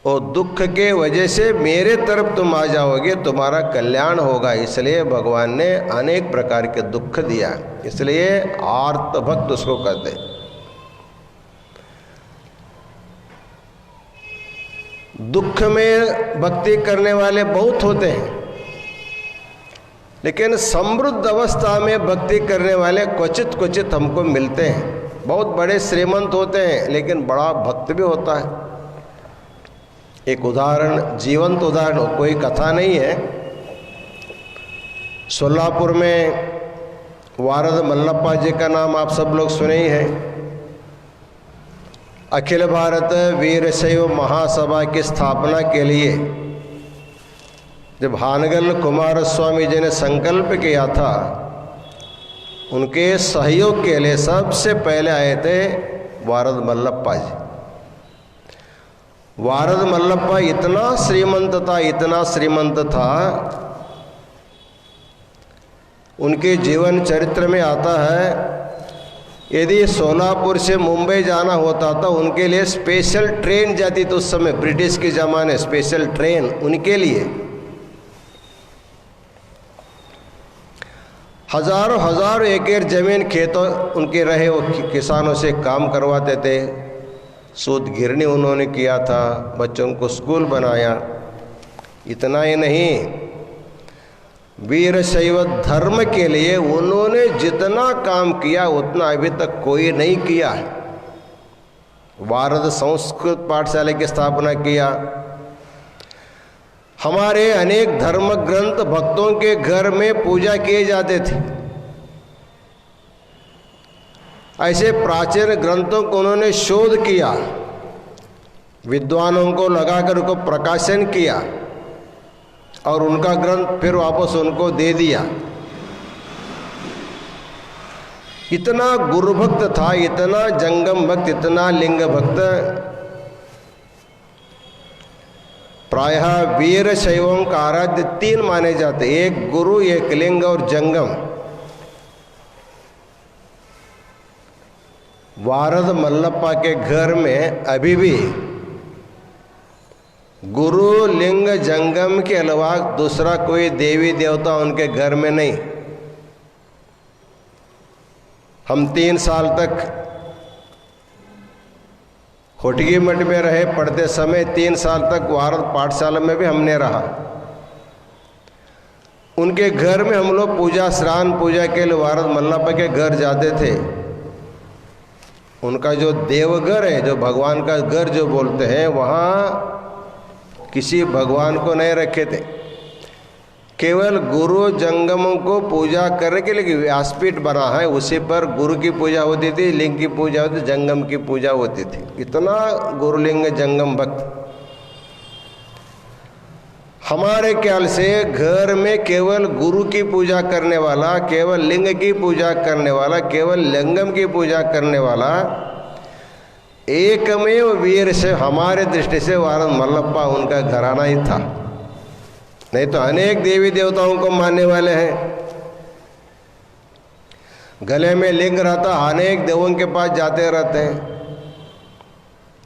और दुख के वजह से मेरे तरफ तुम आ जाओगे, तुम्हारा कल्याण होगा। इसलिए भगवान ने अनेक प्रकार के दुख दिया। इसलिए आर्त भक्त उसको कहते। दुख में भक्ति करने वाले बहुत होते हैं, लेकिन समृद्ध अवस्था में भक्ति करने वाले क्वचित क्वचित हमको मिलते हैं। बहुत बड़े श्रीमंत होते हैं, लेकिन बड़ा भक्त भी होता है। एक उदाहरण, जीवंत उदाहरण, कोई कथा नहीं है। सोलापुर में वारद मल्लप्पा जी का नाम आप सब लोग सुने ही हैं। अखिल भारत वीरशैव महासभा की स्थापना के लिए जब हानगल कुमार स्वामी जी ने संकल्प किया था, उनके सहयोग के लिए सबसे पहले आए थे वारद मल्लप्पा जी। वारद मल्लप्पा इतना श्रीमंत था, इतना श्रीमंत था, उनके जीवन चरित्र में आता है, यदि सोलापुर से मुंबई जाना होता था, उनके लिए स्पेशल ट्रेन जाती थी। उस समय ब्रिटिश के ज़माने स्पेशल ट्रेन उनके लिए। हजारों हजारों एकड़ जमीन खेतों उनके रहे, वो किसानों से काम करवाते थे। सूद गिरनी उन्होंने किया था, बच्चों को स्कूल बनाया। इतना ही नहीं, वीरशैव धर्म के लिए उन्होंने जितना काम किया उतना अभी तक कोई नहीं किया है। वारद संस्कृत पाठशाला की स्थापना किया। हमारे अनेक धर्म ग्रंथ भक्तों के घर में पूजा किए जाते थे। ऐसे प्राचीन ग्रंथों को उन्होंने शोध किया, विद्वानों को लगाकर उनको प्रकाशन किया, और उनका ग्रंथ फिर वापस उनको दे दिया। इतना गुरु भक्त था, इतना जंगम भक्त, इतना लिंग भक्त। प्रायः वीर शैवों का आराध्य तीन माने जाते, एक गुरु, एक लिंग और जंगम। वारद मल्लप्पा के घर में अभी भी गुरु, लिंग, जंगम के अलावा दूसरा कोई देवी देवता उनके घर में नहीं। हम 3 साल तक होटगी मठ में रहे, पढ़ते समय 3 साल तक वारद पाठशाला में भी हमने रहा। उनके घर में हम लोग पूजा, स्नान पूजा के लिए वारद मल्लप्पा के घर जाते थे। उनका जो देवघर है, जो भगवान का घर जो बोलते हैं, वहाँ किसी भगवान को नहीं रखे थे, केवल गुरु जंगमों को पूजा करने के लिए व्यासपीठ बना है, उसी पर गुरु की पूजा होती थी, लिंग की पूजा होती थी, जंगम की पूजा होती थी। इतना गुरुलिंग जंगम भक्त। हमारे ख्याल से घर में केवल गुरु की पूजा करने वाला, केवल लिंग की पूजा करने वाला, केवल लिंगम की पूजा करने वाला एकमेव वीर से हमारे दृष्टि से वारद मल्लप्पा उनका घराना ही था। नहीं तो अनेक देवी देवताओं को मानने वाले हैं। गले में लिंग रहता, अनेक देवों के पास जाते रहते हैं।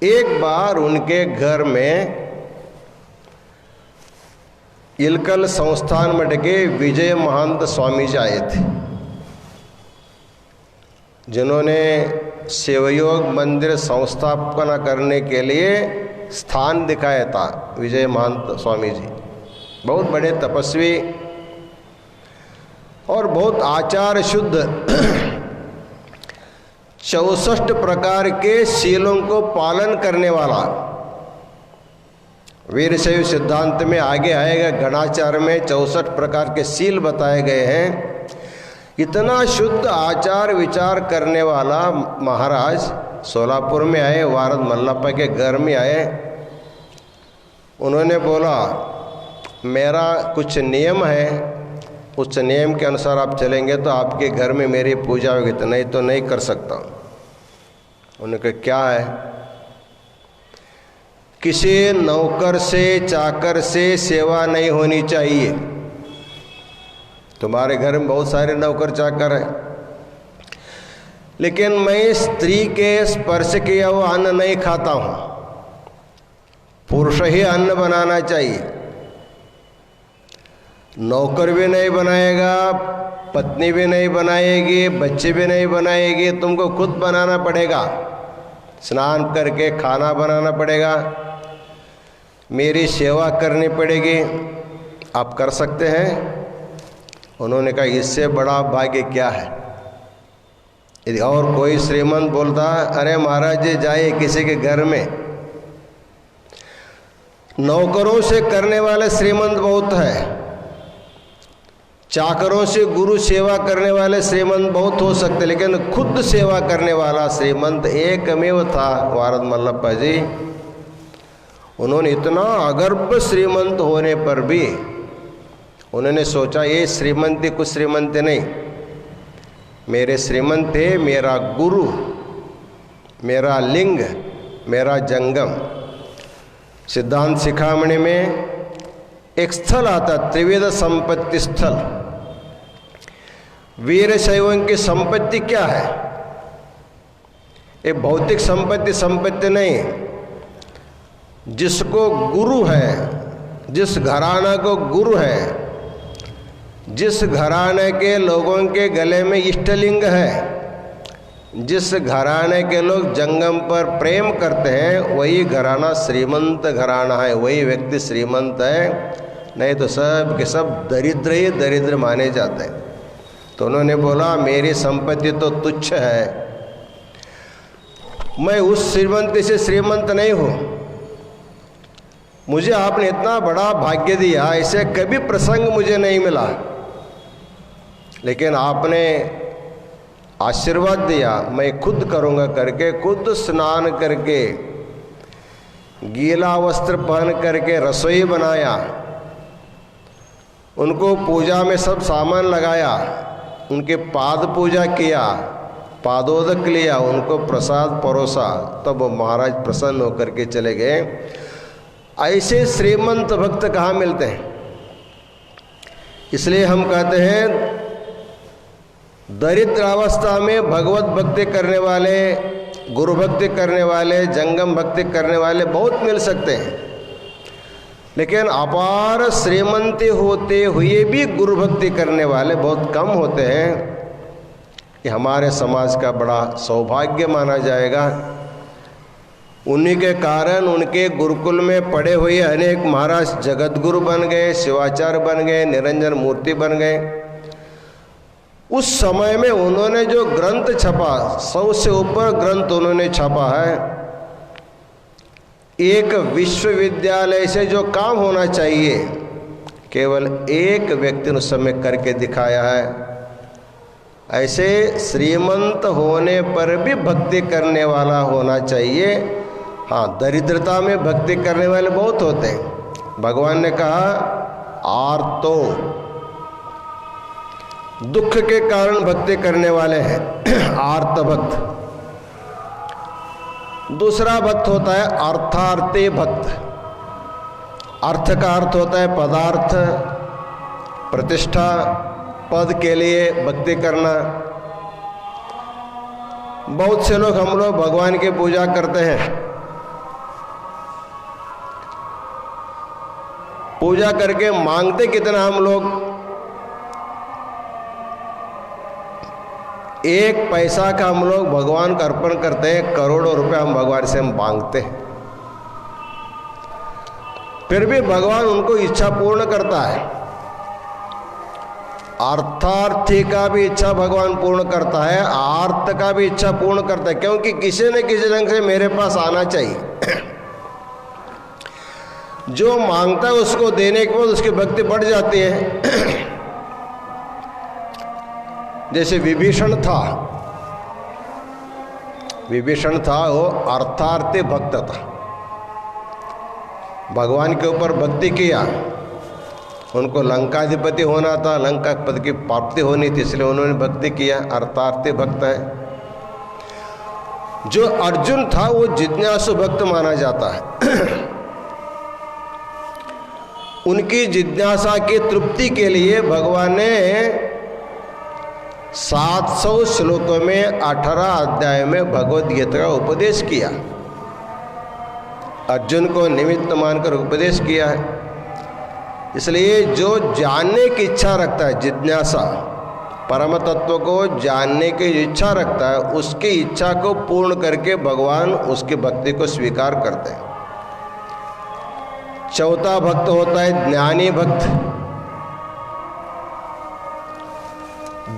एक बार उनके घर में इलकल संस्थान मठ के विजय महंत स्वामी जी आए थे, जिन्होंने शिवयोग मंदिर संस्थापना करने के लिए स्थान दिखाया था। विजय महंत स्वामी जी बहुत बड़े तपस्वी और बहुत आचार शुद्ध 64 प्रकार के शीलों को पालन करने वाला। वीरशैव सिद्धांत में आगे आएगा, गणाचार में 64 प्रकार के शील बताए गए हैं। इतना शुद्ध आचार विचार करने वाला महाराज सोलापुर में आए, वारद मल्लप्पा के घर में आए। उन्होंने बोला, मेरा कुछ नियम है, उस नियम के अनुसार आप चलेंगे तो आपके घर में मेरी पूजा होगी, तो नहीं कर सकता। उन्होंने कहा क्या है? किसी नौकर से चाकर से सेवा नहीं होनी चाहिए। तुम्हारे घर में बहुत सारे नौकर चाकर हैं, लेकिन मैं स्त्री के स्पर्श किया हुआ अन्न नहीं खाता हूं। पुरुष ही अन्न बनाना चाहिए, नौकर भी नहीं बनाएगा, पत्नी भी नहीं बनाएगी, बच्चे भी नहीं बनाएगी, तुमको खुद बनाना पड़ेगा। स्नान करके खाना बनाना पड़ेगा, मेरी सेवा करनी पड़ेगी। आप कर सकते हैं? उन्होंने कहा, इससे बड़ा भाग्य क्या है। यदि और कोई श्रीमंत बोलता, अरे महाराज जी जाइए किसी के घर में, नौकरों से करने वाले श्रीमंत बहुत है, चाकरों से गुरु सेवा करने वाले श्रीमंत बहुत हो सकते, लेकिन खुद सेवा करने वाला श्रीमंत एकमेव था, वारद मल्लप्पा जी। उन्होंने इतना अगर्भ श्रीमंत होने पर भी उन्होंने सोचा, ये श्रीमंती कुछ श्रीमंत नहीं, मेरे श्रीमंत है मेरा गुरु, मेरा लिंग, मेरा जंगम। सिद्धांत शिखामणि में एक स्थल आता, त्रिवेद संपत्ति स्थल। वीर शैवों की संपत्ति क्या है? ये भौतिक संपत्ति नहीं। जिसको गुरु है, जिस घराना को गुरु है, जिस घराने के लोगों के गले में इष्टलिंग है, जिस घराने के लोग जंगम पर प्रेम करते हैं, वही घराना श्रीमंत घराना है, वही व्यक्ति श्रीमंत है। नहीं तो सब के सब दरिद्र ही दरिद्र माने जाते हैं। तो उन्होंने बोला, मेरी संपत्ति तो तुच्छ है, मैं उस श्रीमंत से श्रीमंत नहीं हूँ। मुझे आपने इतना बड़ा भाग्य दिया, ऐसे कभी प्रसंग मुझे नहीं मिला, लेकिन आपने आशीर्वाद दिया, मैं खुद करूँगा करके, खुद स्नान करके, गीला वस्त्र पहन करके रसोई बनाया, उनको पूजा में सब सामान लगाया, उनके पाद पूजा किया, पादोदक लिया, उनको प्रसाद परोसा, तब महाराज प्रसन्न होकर के चले गए। ऐसे श्रीमंत भक्त कहाँ मिलते हैं? इसलिए हम कहते हैं, दरिद्र अवस्था में भगवत भक्ति करने वाले, गुरु भक्ति करने वाले, जंगम भक्ति करने वाले बहुत मिल सकते हैं, लेकिन अपार श्रीमंती होते हुए भी गुरु भक्ति करने वाले बहुत कम होते हैं। ये हमारे समाज का बड़ा सौभाग्य माना जाएगा। उन्हीं के कारण उनके गुरुकुल में पढ़े हुए अनेक महाराज जगत गुरु बन गए, शिवाचार्य बन गए, निरंजन मूर्ति बन गए। उस समय में उन्होंने जो ग्रंथ छपा, 100 से ऊपर ग्रंथ उन्होंने छपा है। एक विश्वविद्यालय से जो काम होना चाहिए, केवल एक व्यक्ति ने उस समय करके दिखाया है। ऐसे श्रीमंत होने पर भी भक्ति करने वाला होना चाहिए। हाँ, दरिद्रता में भक्ति करने वाले बहुत होते हैं। भगवान ने कहा, आर्तो, दुख के कारण भक्ति करने वाले हैं आर्त भक्त। दूसरा भक्त होता है अर्थार्थी भक्त। अर्थ का अर्थ होता है पदार्थ, प्रतिष्ठा, पद के लिए भक्ति करना। बहुत से लोग, हम लोग भगवान की पूजा करते हैं, पूजा करके मांगते कितना हम लोग, 1 पैसा का हम लोग भगवान को अर्पण करते हैं, करोड़ों रुपए हम भगवान से मांगते हैं, फिर भी भगवान उनको इच्छा पूर्ण करता है। अर्थार्थी का भी इच्छा भगवान पूर्ण करता है, आर्त का भी इच्छा पूर्ण करता है, क्योंकि किसी न किसी ढंग से मेरे पास आना चाहिए। जो मांगता है उसको देने के बाद उसकी भक्ति बढ़ जाती है। जैसे विभीषण था, वो अर्थार्थी भक्त था, भगवान के ऊपर भक्ति किया, उनको लंकाधिपति होना था, लंका पद की प्राप्ति होनी थी, इसलिए उन्होंने भक्ति किया, अर्थार्थी भक्त है। जो अर्जुन था वो जिज्ञासु भक्त माना जाता है। उनकी जिज्ञासा की तृप्ति के लिए भगवान ने 700 श्लोकों में 18 अध्याय में भगवद गीता का उपदेश किया, अर्जुन को निमित्त मानकर उपदेश किया है। इसलिए जो जानने की इच्छा रखता है, जिज्ञासा, परम तत्व को जानने की इच्छा रखता है, उसकी इच्छा को पूर्ण करके भगवान उसकी भक्ति को स्वीकार करते हैं। चौथा भक्त होता है ज्ञानी भक्त।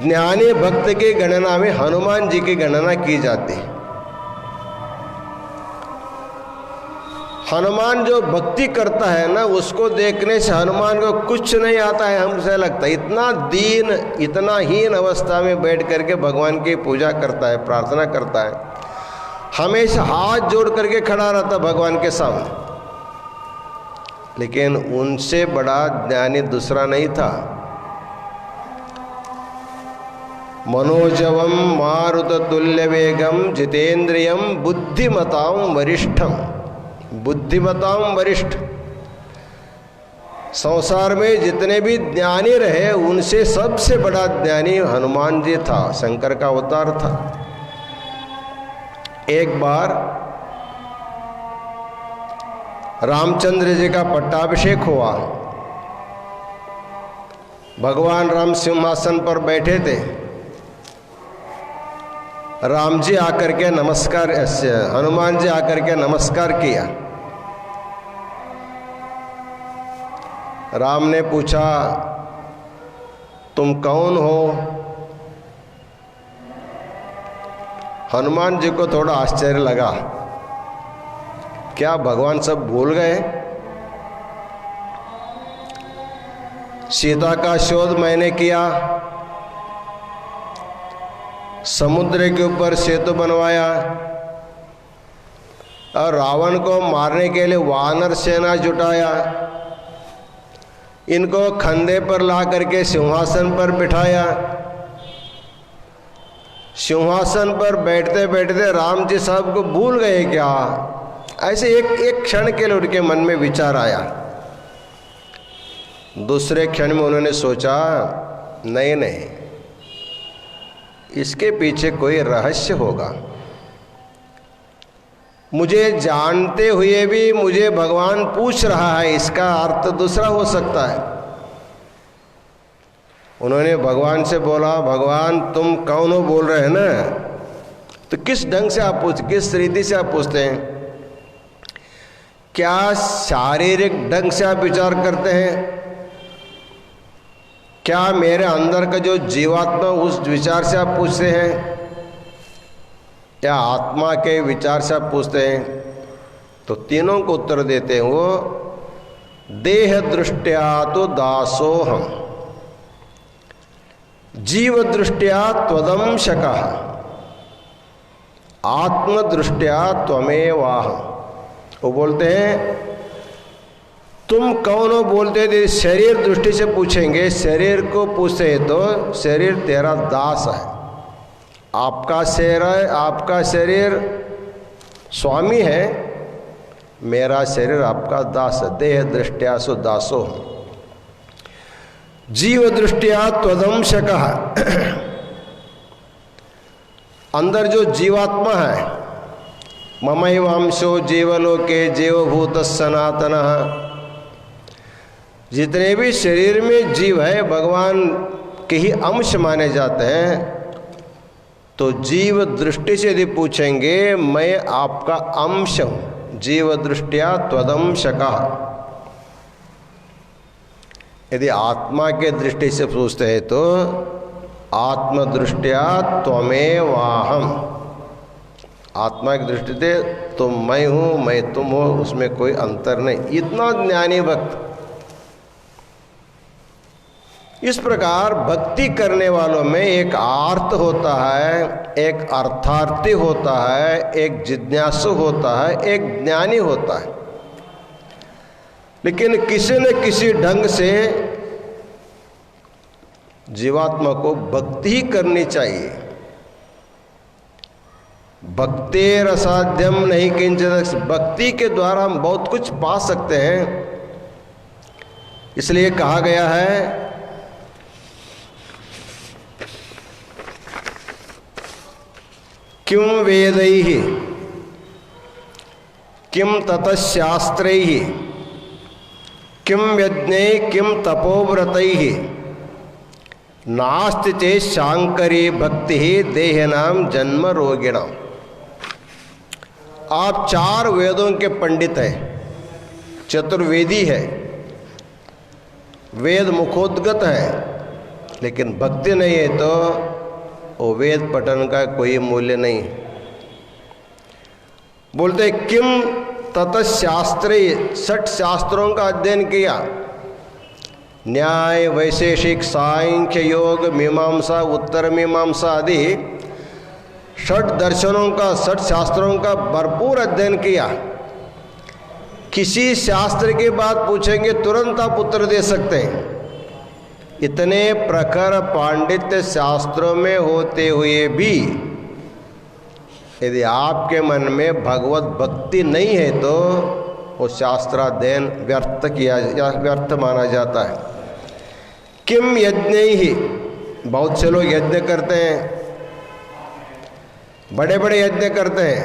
ज्ञानी भक्त की गणना में हनुमान जी की गणना की जाती है। हनुमान जो भक्ति करता है ना, उसको देखने से हनुमान को कुछ नहीं आता है, हमसे लगता है। इतना दीन, इतना हीन अवस्था में बैठ करके भगवान की पूजा करता है, प्रार्थना करता है, हमेशा हाथ जोड़ करके खड़ा रहता भगवान के सामने। लेकिन उनसे बड़ा ज्ञानी दूसरा नहीं था। मनोजवम मारुततुल्य वेगम जितेंद्रियम बुद्धिमतां वरिष्ठम। बुद्धिमतां वरिष्ठ। संसार में जितने भी ज्ञानी रहे उनसे सबसे बड़ा ज्ञानी हनुमान जी था, शंकर का अवतार था। एक बार रामचंद्र जी का पट्टाभिषेक हुआ। भगवान राम सिंहासन पर बैठे थे। राम जी आकर के नमस्कार, हनुमान जी आकर के नमस्कार किया। राम ने पूछा, तुम कौन हो? हनुमान जी को थोड़ा आश्चर्य लगा, क्या भगवान सब भूल गए? सीता का शोध मैंने किया, समुद्र के ऊपर सेतु बनवाया और रावण को मारने के लिए वानर सेना जुटाया, इनको खंधे पर ला करके सिंहासन पर बिठाया। सिंहासन पर बैठते बैठते राम जी साहब को भूल गए क्या? ऐसे एक क्षण के लिए उनके मन में विचार आया। दूसरे क्षण में उन्होंने सोचा, नहीं, इसके पीछे कोई रहस्य होगा। मुझे जानते हुए भी मुझे भगवान पूछ रहा है, इसका अर्थ दूसरा हो सकता है। उन्होंने भगवान से बोला, भगवान तुम कौन हो बोल रहे हैं ना, तो किस ढंग से आप किस रीति से आप पूछते हैं? क्या शारीरिक ढंग से आप विचार करते हैं? क्या मेरे अंदर का जो जीवात्मा उस विचार से आप पूछते हैं, या आत्मा के विचार से आप पूछते हैं? तो तीनों को उत्तर देते हैं वो, देह दृष्टया तो दासोहम, जीव दृष्टया त्वदम शकः, आत्म दृष्टया त्वमेवाहम्। वो बोलते हैं तुम कौन हो? बोलते थे शरीर दृष्टि से पूछेंगे, शरीर को पूछते तो शरीर तेरा दास है, आपका शरीर है, आपका शरीर स्वामी है, मेरा शरीर आपका दास है। देह दृष्टिया सो दासो जीव दृष्टिया त्वदंशकः। अंदर जो जीवात्मा है, ममैवांशो जीवलोके जीवभूत सनातनः, जितने भी शरीर में जीव है भगवान के ही अंश माने जाते हैं। तो जीव दृष्टि से यदि पूछेंगे मैं आपका अंश हूं, जीव दृष्टिया त्वदंशकः। यदि आत्मा के दृष्टि से पूछते हैं तो आत्मदृष्टिया त्वमेवाहम्, आत्मा की दृष्टि से तो मैं हूं, मैं तुम हो, उसमें कोई अंतर नहीं। इतना ज्ञानी भक्त। इस प्रकार भक्ति करने वालों में एक आर्त होता है, एक अर्थार्थी होता है, एक जिज्ञासु होता है, एक ज्ञानी होता है। लेकिन किसी न किसी ढंग से जीवात्मा को भक्ति ही करनी चाहिए। भक्तेर असाध्यम नहीं किंचित, भक्ति के द्वारा हम बहुत कुछ पा सकते हैं। इसलिए कहा गया है किम वेदैः किम ततशास्त्रैः किम यज्ञैः किम तपोव्रतैः नास्ति चेत् शांकरी भक्ति देहिनां जन्म रोगिणां। आप 4 वेदों के पंडित हैं, चतुर्वेदी है, वेद मुखोद्गत है, लेकिन भक्ति नहीं है तो वो वेद पठन का कोई मूल्य नहीं। बोलते किम ततशास्त्रे, 6 शास्त्रों का अध्ययन किया, न्याय वैशेषिक सांख्य योग मीमांसा उत्तर मीमांसा आदि 6 दर्शनों का 6 शास्त्रों का भरपूर अध्ययन किया। किसी शास्त्र की बात पूछेंगे तुरंत आप उत्तर दे सकते हैं। इतने प्रखर पांडित्य शास्त्रों में होते हुए भी यदि आपके मन में भगवत भक्ति नहीं है तो वो शास्त्राध्ययन व्यर्थ किया या व्यर्थ माना जाता है। किम यज्ञैः, बहुत से लोग यज्ञ करते हैं, बड़े बड़े यज्ञ करते हैं,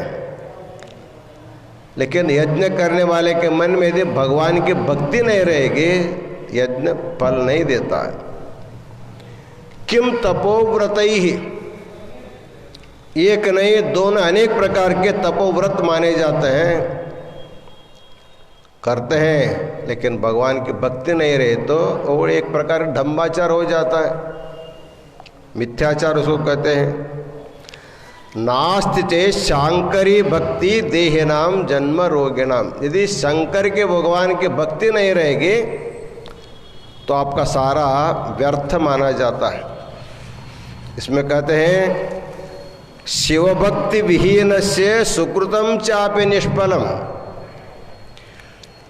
लेकिन यज्ञ करने वाले के मन में यदि भगवान की भक्ति नहीं रहेगी यज्ञ फल नहीं देता है। किम तपोव्रतैः, एक नहीं दोनों अनेक प्रकार के तपोव्रत माने जाते हैं, करते हैं, लेकिन भगवान की भक्ति नहीं रहे तो और एक प्रकार ढंबाचार हो जाता है, मिथ्याचार उसको कहते हैं। नास्ति चेत् शांकरी भक्ति देहिनां जन्म रोगिणाम, यदि शंकर के भगवान की भक्ति नहीं रहेगी तो आपका सारा व्यर्थ माना जाता है। इसमें कहते हैं शिवभक्ति विहीनस्य सुकृतं चापि निष्फलम्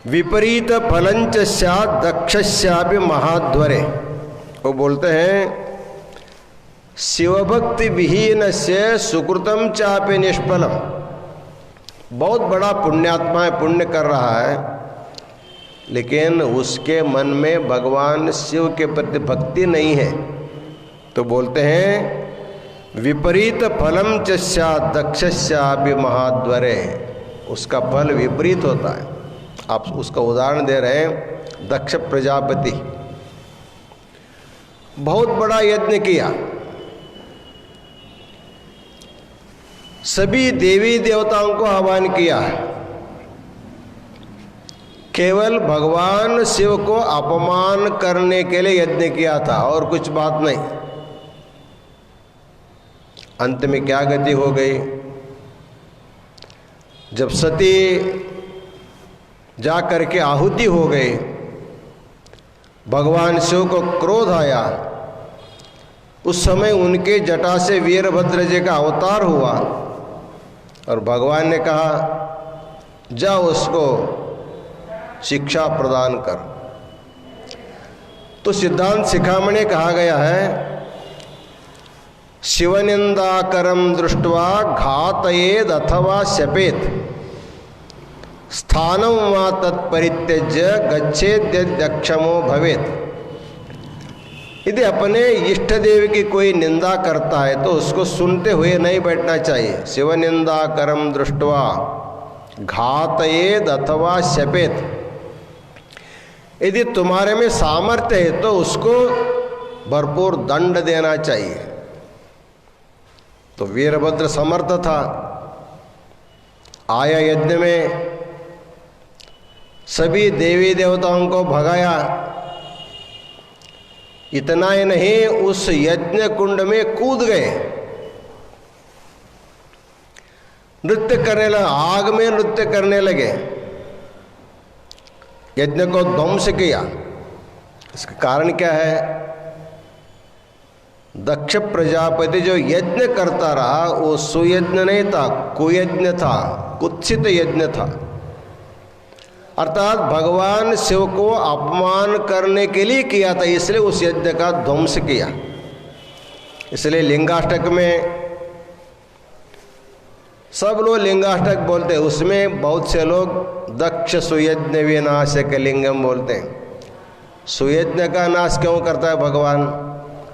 विपरीत फलंच स्यात् दक्षस्यापि महाध्वरे। वो बोलते हैं शिवभक्ति विहीनस्य सुकृतं चापि निष्फलम्, बहुत बड़ा पुण्यात्मा है, पुण्य कर रहा है, लेकिन उसके मन में भगवान शिव के प्रति भक्ति नहीं है तो बोलते हैं विपरीत फलम च स्यात् दक्षस्यापि महाध्वरे, उसका फल विपरीत होता है। आप उसका उदाहरण दे रहे हैं, दक्ष प्रजापति बहुत बड़ा यज्ञ किया, सभी देवी देवताओं को आह्वान किया, केवल भगवान शिव को अपमान करने के लिए यज्ञ किया था और कुछ बात नहीं। अंत में क्या गति हो गई, जब सती जा करके आहुति हो गई, भगवान शिव को क्रोध आया, उस समय उनके जटा से वीरभद्र जी का अवतार हुआ और भगवान ने कहा जा उसको शिक्षा प्रदान कर। तो सिद्धांत शिखामणि कहा गया है शिवनिंदाकरम दृष्ट्वा घातयेद अथवा शपेत, स्थानं वा तत्परित्यज्य गच्छेद्यक्षमो भवेत्। यदि अपने इष्ट देव की कोई निंदा करता है तो उसको सुनते हुए नहीं बैठना चाहिए। शिव निंदा करम दृष्टवा घातयेद अथवा शपेत। यदि तुम्हारे में सामर्थ्य है तो उसको भरपूर दंड देना चाहिए। तो वीरभद्र समर्थ था, आया यज्ञ में, सभी देवी देवताओं को भगाया। इतना ही नहीं, उस यज्ञ कुंड में कूद गए, नृत्य करने लगे, आग में नृत्य करने लगे, यज्ञ को ध्वंस किया। इसका कारण क्या है? दक्ष प्रजापति जो यज्ञ करता रहा वो सुयज्ञ नहीं था, कुयज्ञ था, कुत्सित यज्ञ था। अर्थात भगवान शिव को अपमान करने के लिए किया था, इसलिए उस यज्ञ का ध्वंस किया। इसलिए लिंगाष्टक में सब लोग लिंगाष्टक बोलते हैं, उसमें बहुत से लोग दक्ष सुयज्ञ विनाशक लिंगम बोलते हैं। सुयज्ञ का नाश क्यों करता है भगवान?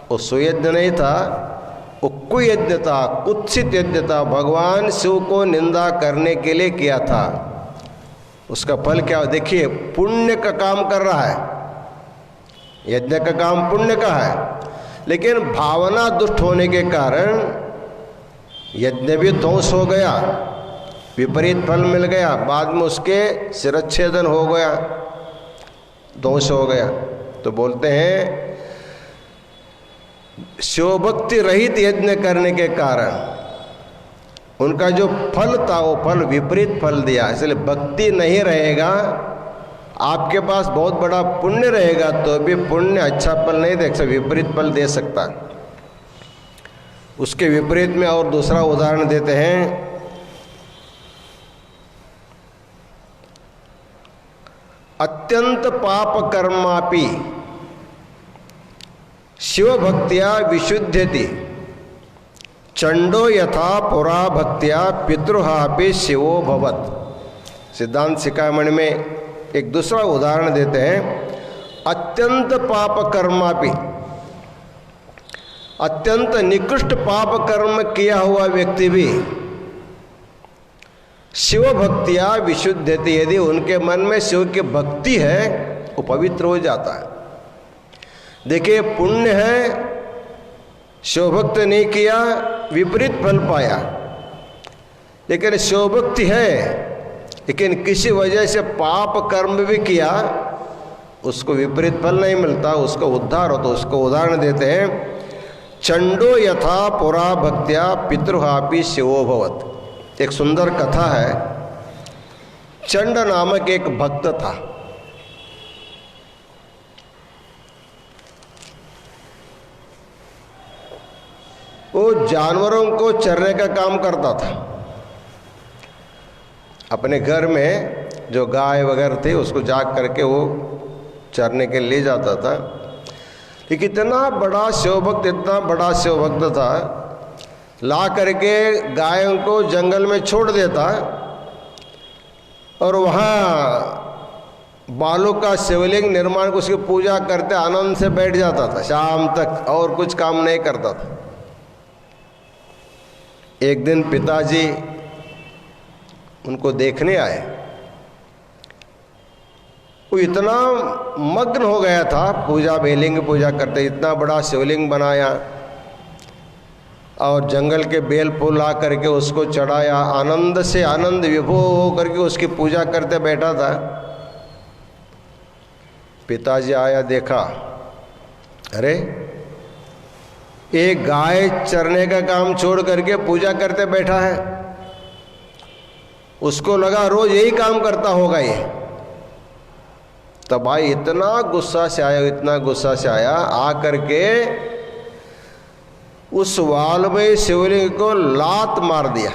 वो सुयज्ञ नहीं था, वो कुयज्ञ था, कुत्सित यज्ञ था, भगवान शिव को निंदा करने के लिए किया था। उसका फल क्या? देखिए, पुण्य का काम कर रहा है, यज्ञ का काम पुण्य का है, लेकिन भावना दुष्ट होने के कारण यज्ञ भी ध्वंस हो गया, विपरीत फल मिल गया, बाद में उसके शिरच्छेदन हो गया, ध्वंस हो गया। तो बोलते हैं शिवभक्ति रहित यज्ञ करने के कारण उनका जो फल था वो फल विपरीत फल दिया। इसलिए भक्ति नहीं रहेगा, आपके पास बहुत बड़ा पुण्य रहेगा तो भी पुण्य अच्छा फल नहीं दे सकता, विपरीत फल दे सकता। उसके विपरीत में और दूसरा उदाहरण देते हैं। अत्यंत पाप कर्मापि शिव भक्त्या विशुद्ध्यति चंडो यथा पुरा भक्त्या पितृहापि शिवो भवत्। सिद्धांत शिखामणि में एक दूसरा उदाहरण देते हैं। अत्यंत पाप कर्मापि, अत्यंत निकृष्ट पाप कर्म किया हुआ व्यक्ति भी शिव भक्तिया विशुद्धति, यदि उनके मन में शिव की भक्ति है वो पवित्र हो जाता है। देखिए, पुण्य है, शिवभक्त नहीं किया, विपरीत फल पाया, लेकिन शिवभक्ति है, लेकिन किसी वजह से पाप कर्म भी किया, उसको विपरीत फल नहीं मिलता, उसको उद्धार होता। उसको उदाहरण देते हैं। चंडो यथा पुरा भक्त्या पितृहापि शिवो भवत्। एक सुंदर कथा है। चंड नामक एक भक्त था। वो जानवरों को चरने का काम करता था। अपने घर में जो गाय वगैरह थे उसको जाग करके वो चरने के लिए जाता था। लेकिन इतना बड़ा शिवभक्त, इतना बड़ा शिवभक्त था, ला करके गायों को जंगल में छोड़ देता और वहाँ बालों का शिवलिंग निर्माण को उसकी पूजा करते आनंद से बैठ जाता था शाम तक, और कुछ काम नहीं करता था। एक दिन पिताजी उनको देखने आए। वो इतना मग्न हो गया था पूजा, बेलिंग पूजा करते, इतना बड़ा शिवलिंग बनाया और जंगल के बेल फूल ला करके उसको चढ़ाया, आनंद से आनंद विभोर हो करके उसकी पूजा करते बैठा था। पिताजी आया, देखा, अरे एक गाय चरने का काम छोड़ करके पूजा करते बैठा है। उसको लगा रोज यही काम करता होगा ये। तब भाई इतना गुस्सा से आया, इतना गुस्सा से आया, आ करके उस वालमय शिवलिंग को लात मार दिया,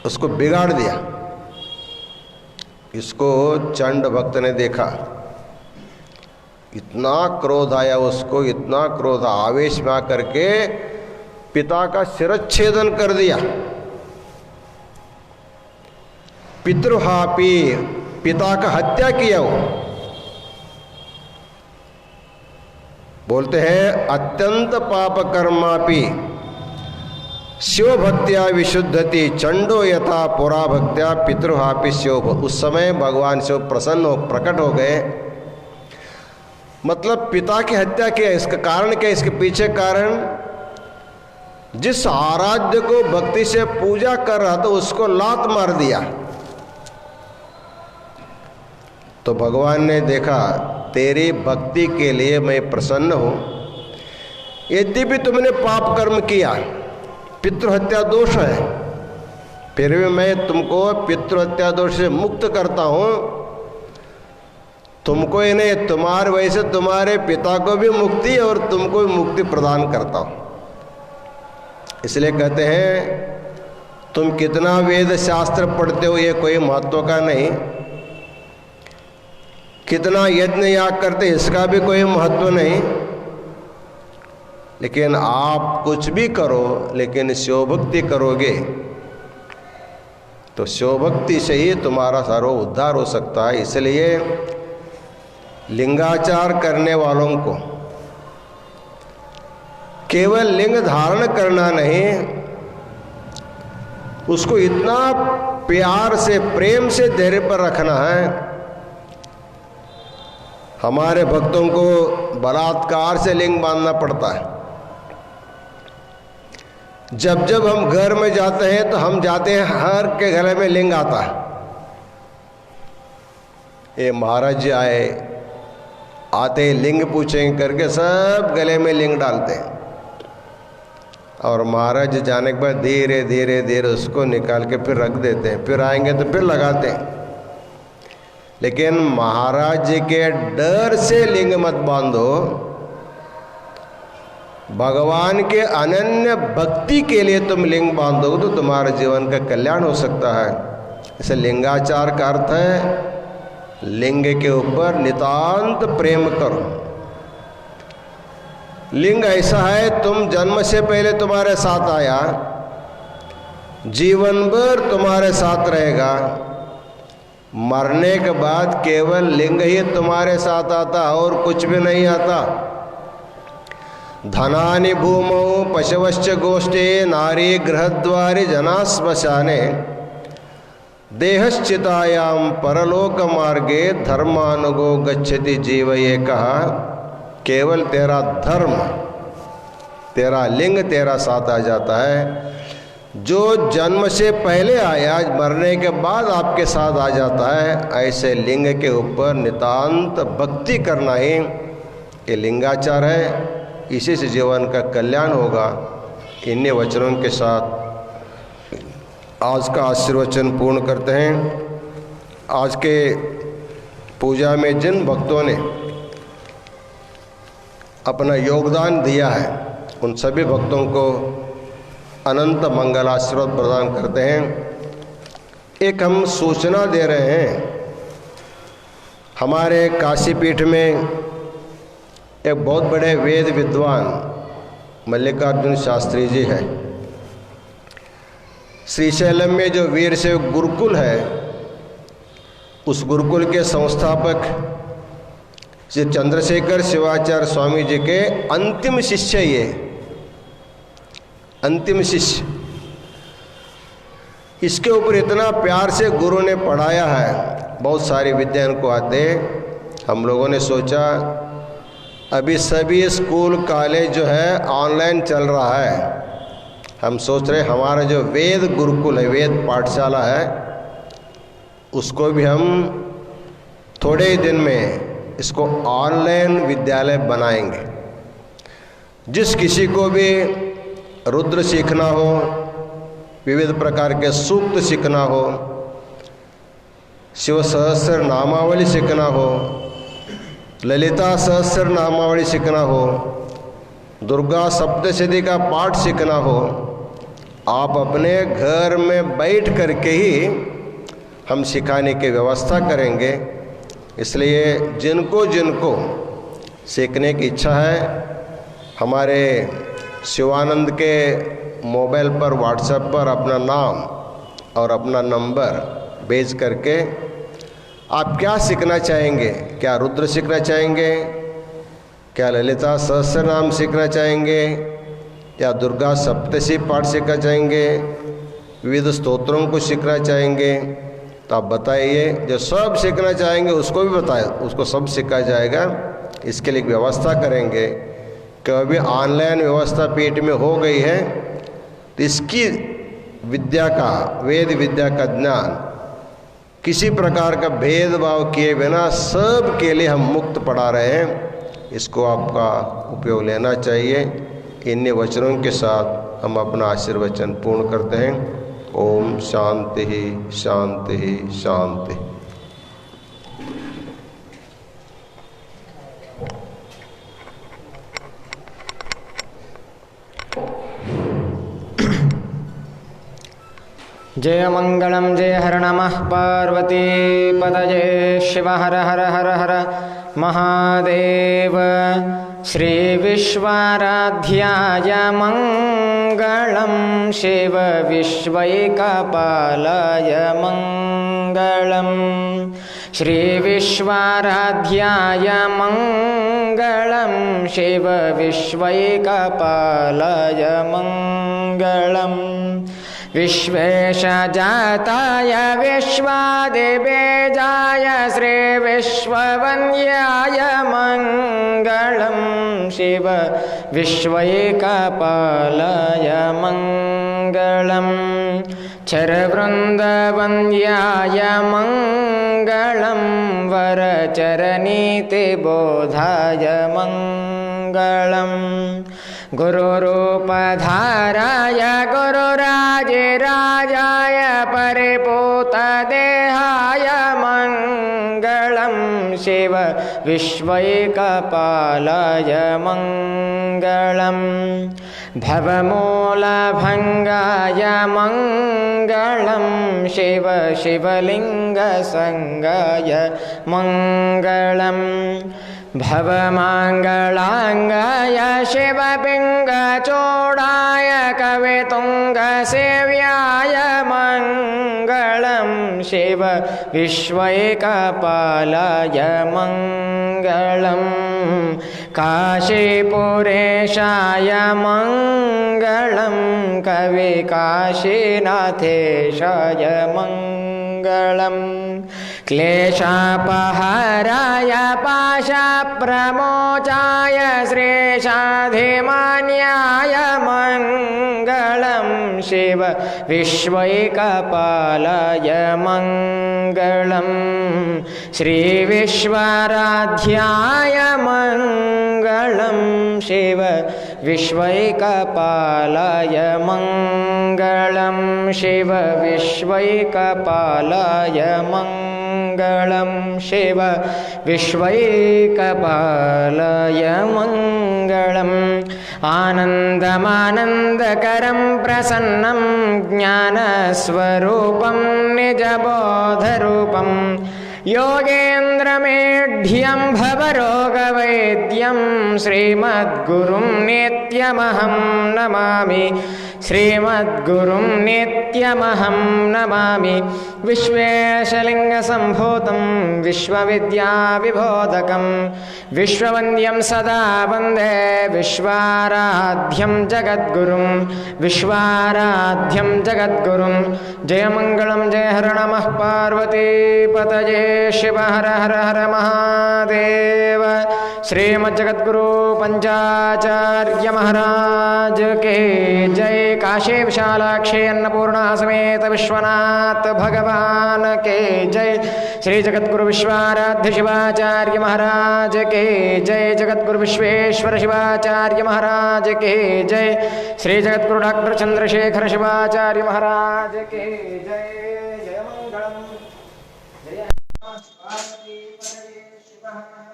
उसको बिगाड़ दिया। इसको चंड भक्त ने देखा, इतना क्रोध आया उसको, इतना क्रोध, आवेश में आकर के पिता का शिरच्छेदन कर दिया। पितृहापी, पिता का हत्या किया हो। बोलते हैं अत्यंत पाप कर्मापि शिव भक्त्या विशुद्धति चंडो यथा पुरा भक्त्या पितृहापि शिव। उस समय भगवान शिव प्रसन्न हो, प्रकट हो गए। मतलब पिता की हत्या किया। इसका कारण क्या? इसके पीछे कारण, जिस आराध्य को भक्ति से पूजा कर रहा था उसको लात मार दिया। तो भगवान ने देखा तेरी भक्ति के लिए मैं प्रसन्न हूं, यद्यपि तुमने पाप कर्म किया, पितृहत्या दोष है, फिर भी मैं तुमको पितृहत्या दोष से मुक्त करता हूं। तुमको ही नहीं, तुम्हारे वजह से तुम्हारे पिता को भी मुक्ति और तुमको भी मुक्ति प्रदान करता हूं। इसलिए कहते हैं तुम कितना वेद शास्त्र पढ़ते हो ये कोई महत्व का नहीं, कितना यज्ञ याग करते इसका भी कोई महत्व नहीं, लेकिन आप कुछ भी करो लेकिन शिवभक्ति करोगे तो शिवभक्ति से ही तुम्हारा सर्व उद्धार हो सकता है। इसलिए लिंगाचार करने वालों को केवल लिंग धारण करना नहीं, उसको इतना प्यार से प्रेम से धैर्य पर रखना है। हमारे भक्तों को बलात्कार से लिंग बांधना पड़ता है। जब जब हम घर में जाते हैं तो हम जाते हैं हर के गले में लिंग आता है। ये महाराज जी आते लिंग पूछेंगे करके सब गले में लिंग डालते हैं और महाराज जी जाने के बाद धीरे धीरे धीरे उसको निकाल के फिर रख देते हैं, फिर आएंगे तो फिर लगाते हैं। लेकिन महाराज जी के डर से लिंग मत बांधो, भगवान के अनन्य भक्ति के लिए तुम लिंग बांधोगे तो तुम्हारे जीवन का कल्याण हो सकता है। इसे लिंगाचार का अर्थ है लिंग के ऊपर नितांत प्रेम करो। लिंग ऐसा है तुम जन्म से पहले तुम्हारे साथ आया, जीवन भर तुम्हारे साथ रहेगा, मरने के बाद केवल लिंग ही तुम्हारे साथ आता और कुछ भी नहीं आता। धनानि भूमौ पशवश्च गोष्ठे नारी गृहद्वारि जना श्मशाने देहश्चितायाम परलोक मार्गे धर्मानुगो गच्छति जीव। ये कहा केवल तेरा धर्म, तेरा लिंग तेरा साथ आ जाता है। जो जन्म से पहले आया मरने के बाद आपके साथ आ जाता है। ऐसे लिंग के ऊपर नितांत भक्ति करना ही ये लिंगाचार है। इसी से जीवन का कल्याण होगा। इन्हीं वचनों के साथ आज का आशीर्वचन पूर्ण करते हैं। आज के पूजा में जिन भक्तों ने अपना योगदान दिया है उन सभी भक्तों को अनंत मंगल आशीर्वाद प्रदान करते हैं। एक हम सूचना दे रहे हैं, हमारे काशी पीठ में एक बहुत बड़े वेद विद्वान मल्लिकार्जुन शास्त्री जी है। श्रीशैलम में जो वीरशैव गुरुकुल है उस गुरुकुल के संस्थापक श्री चंद्रशेखर शिवाचार्य स्वामी जी के अंतिम शिष्य, ये अंतिम शिष्य। इसके ऊपर इतना प्यार से गुरु ने पढ़ाया है, बहुत सारी विद्या इनको आते। हम लोगों ने सोचा अभी सभी स्कूल कॉलेज जो है ऑनलाइन चल रहा है, हम सोच रहे हमारा जो वेद गुरुकुल है, वेद पाठशाला है, उसको भी हम थोड़े ही दिन में इसको ऑनलाइन विद्यालय बनाएंगे। जिस किसी को भी रुद्र सीखना हो, विविध प्रकार के सूक्त सीखना हो, शिव सहस्र नामावली सीखना हो, ललिता सहस्र नामावली सीखना हो, दुर्गा सप्तशती का पाठ सीखना हो, आप अपने घर में बैठ करके ही हम सिखाने की व्यवस्था करेंगे। इसलिए जिनको जिनको सीखने की इच्छा है हमारे शिवानंद के मोबाइल पर व्हाट्सएप पर अपना नाम और अपना नंबर बेच करके आप क्या सीखना चाहेंगे? क्या रुद्र सीखना चाहेंगे? क्या ललिता सहस्त्र नाम सीखना चाहेंगे? या दुर्गा सप्तशती पाठ सीखना चाहेंगे? विविध स्तोत्रों को सीखना चाहेंगे? तो आप बताइए। जो सब सीखना चाहेंगे उसको भी बताए, उसको सब सिखाया जाएगा। इसके लिए व्यवस्था करेंगे कि अभी ऑनलाइन व्यवस्था पीठ में हो गई है, तो इसकी विद्या का, वेद विद्या का ज्ञान किसी प्रकार का भेदभाव किए बिना सब के लिए हम मुक्त पढ़ा रहे हैं। इसको आपका उपयोग लेना चाहिए। इन्हीं वचनों के साथ हम अपना आशीर्वचन पूर्ण करते हैं। ओम शांति शांति शांति। जय मंगलम जय हर नमः पार्वती पतये शिव हर हर हर हर महादेव। श्री विश्वाराध्याय मंगलम शिव विश्वैकपालाय मंगलम। श्री विश्वाराध्याय मंगलम शिव विश्वैकपालाय मंगलम। विश्वेशजाताय विश्वादिबीजाय श्री विश्ववन्द्याय मंगलम शिव विश्वैकपालाय मंगलम। चरवृन्दवन्द्याय मंगलम वरचरनीतिबोधाय मंगलम। गुरुरूपधाराय गुरुराजराजाय परिपूतदेहाय मंगलम शिव विश्वैकपालाय मंगलम। भवमूलभङ्गाय मंगलम शिव शिवलिङ्गसंगाय मंगलम। भवमङ्गलाङ्गाय शिवपिङ्गचूडाय कवितुङ्गसेव्याय मंगलम शिव विश्वैकपालाय मंगलम। काशीपुरेशाय मंगलम कविकाशीनाथेशाय मंगलम। क्लेशापहाराय पाशप्रमोचाय श्रीशाधिमान्याय मंगलम शिव विश्वैकपालाय मंगलम। श्रीविश्वाराध्याय मंगलम शिव विश्वैकपालाय मंगलम। शिव विश्वैकपालाय मंगलम शिव विश्वैकपालाय मंगलम। आनन्दमानन्दकरं प्रसन्नं ज्ञानस्वरूपं निजबोधरूपं योगेन्द्रमेढ्यं भवरोगवैद्यं श्रीमद्गुरुं नित्यमहं नमामि। श्रीमद्गुरुं नित्यमहं नमामि। विश्वेशलिङ्गसम्भूतं विश्वविद्याविबोधकं विश्ववन्द्यं सदा वन्दे विश्वाराध्यं जगद्गुरुं। विश्वाराध्यं जगद्गुरुं। जयमङ्गलं जय हर नमः पार्वतीपतये शिव हर हर हर महादेव। श्रीमज्जगद्गुरु पंचाचार्य महाराज के जय। काशी विशालाक्षी अन्नपूर्णा समेत विश्वनाथ भगवान के जय। श्री जगद्गुरु विश्वाराध्य शिवाचार्य महाराज के जय। जगद्गुरु विश्वेश्वर शिवाचार्य महाराज के जय। श्री जगद्गुरु डॉक्टर चंद्रशेखर शिवाचार्य महाराज के जय। जय मंगलम जय पार्वती पतये शिव हर महादेव।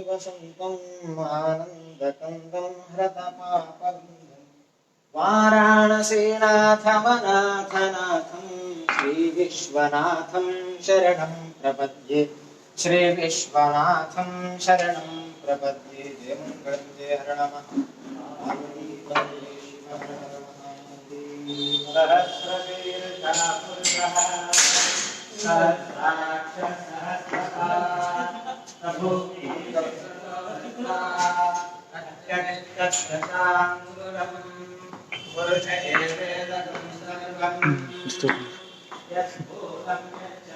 वसन्तम् आनन्दकन्दं हृतपापविन्दं वाराणसीनाथमनाथनाथं श्रीविश्वनाथं शरणं प्रपद्ये। श्री विश्वनाथं शरणं प्रपद्ये जय मंगलं जय हर नमः पार्वती पतये शिव हर हर महादेव। सहस्रशीर्षः पुरुषः सहस्राक्ष सहस्रपात् प्रभुः अत्यक्षशताङ्गुलं पुरुष एवेदं सर्वं यद्भूतं यच्च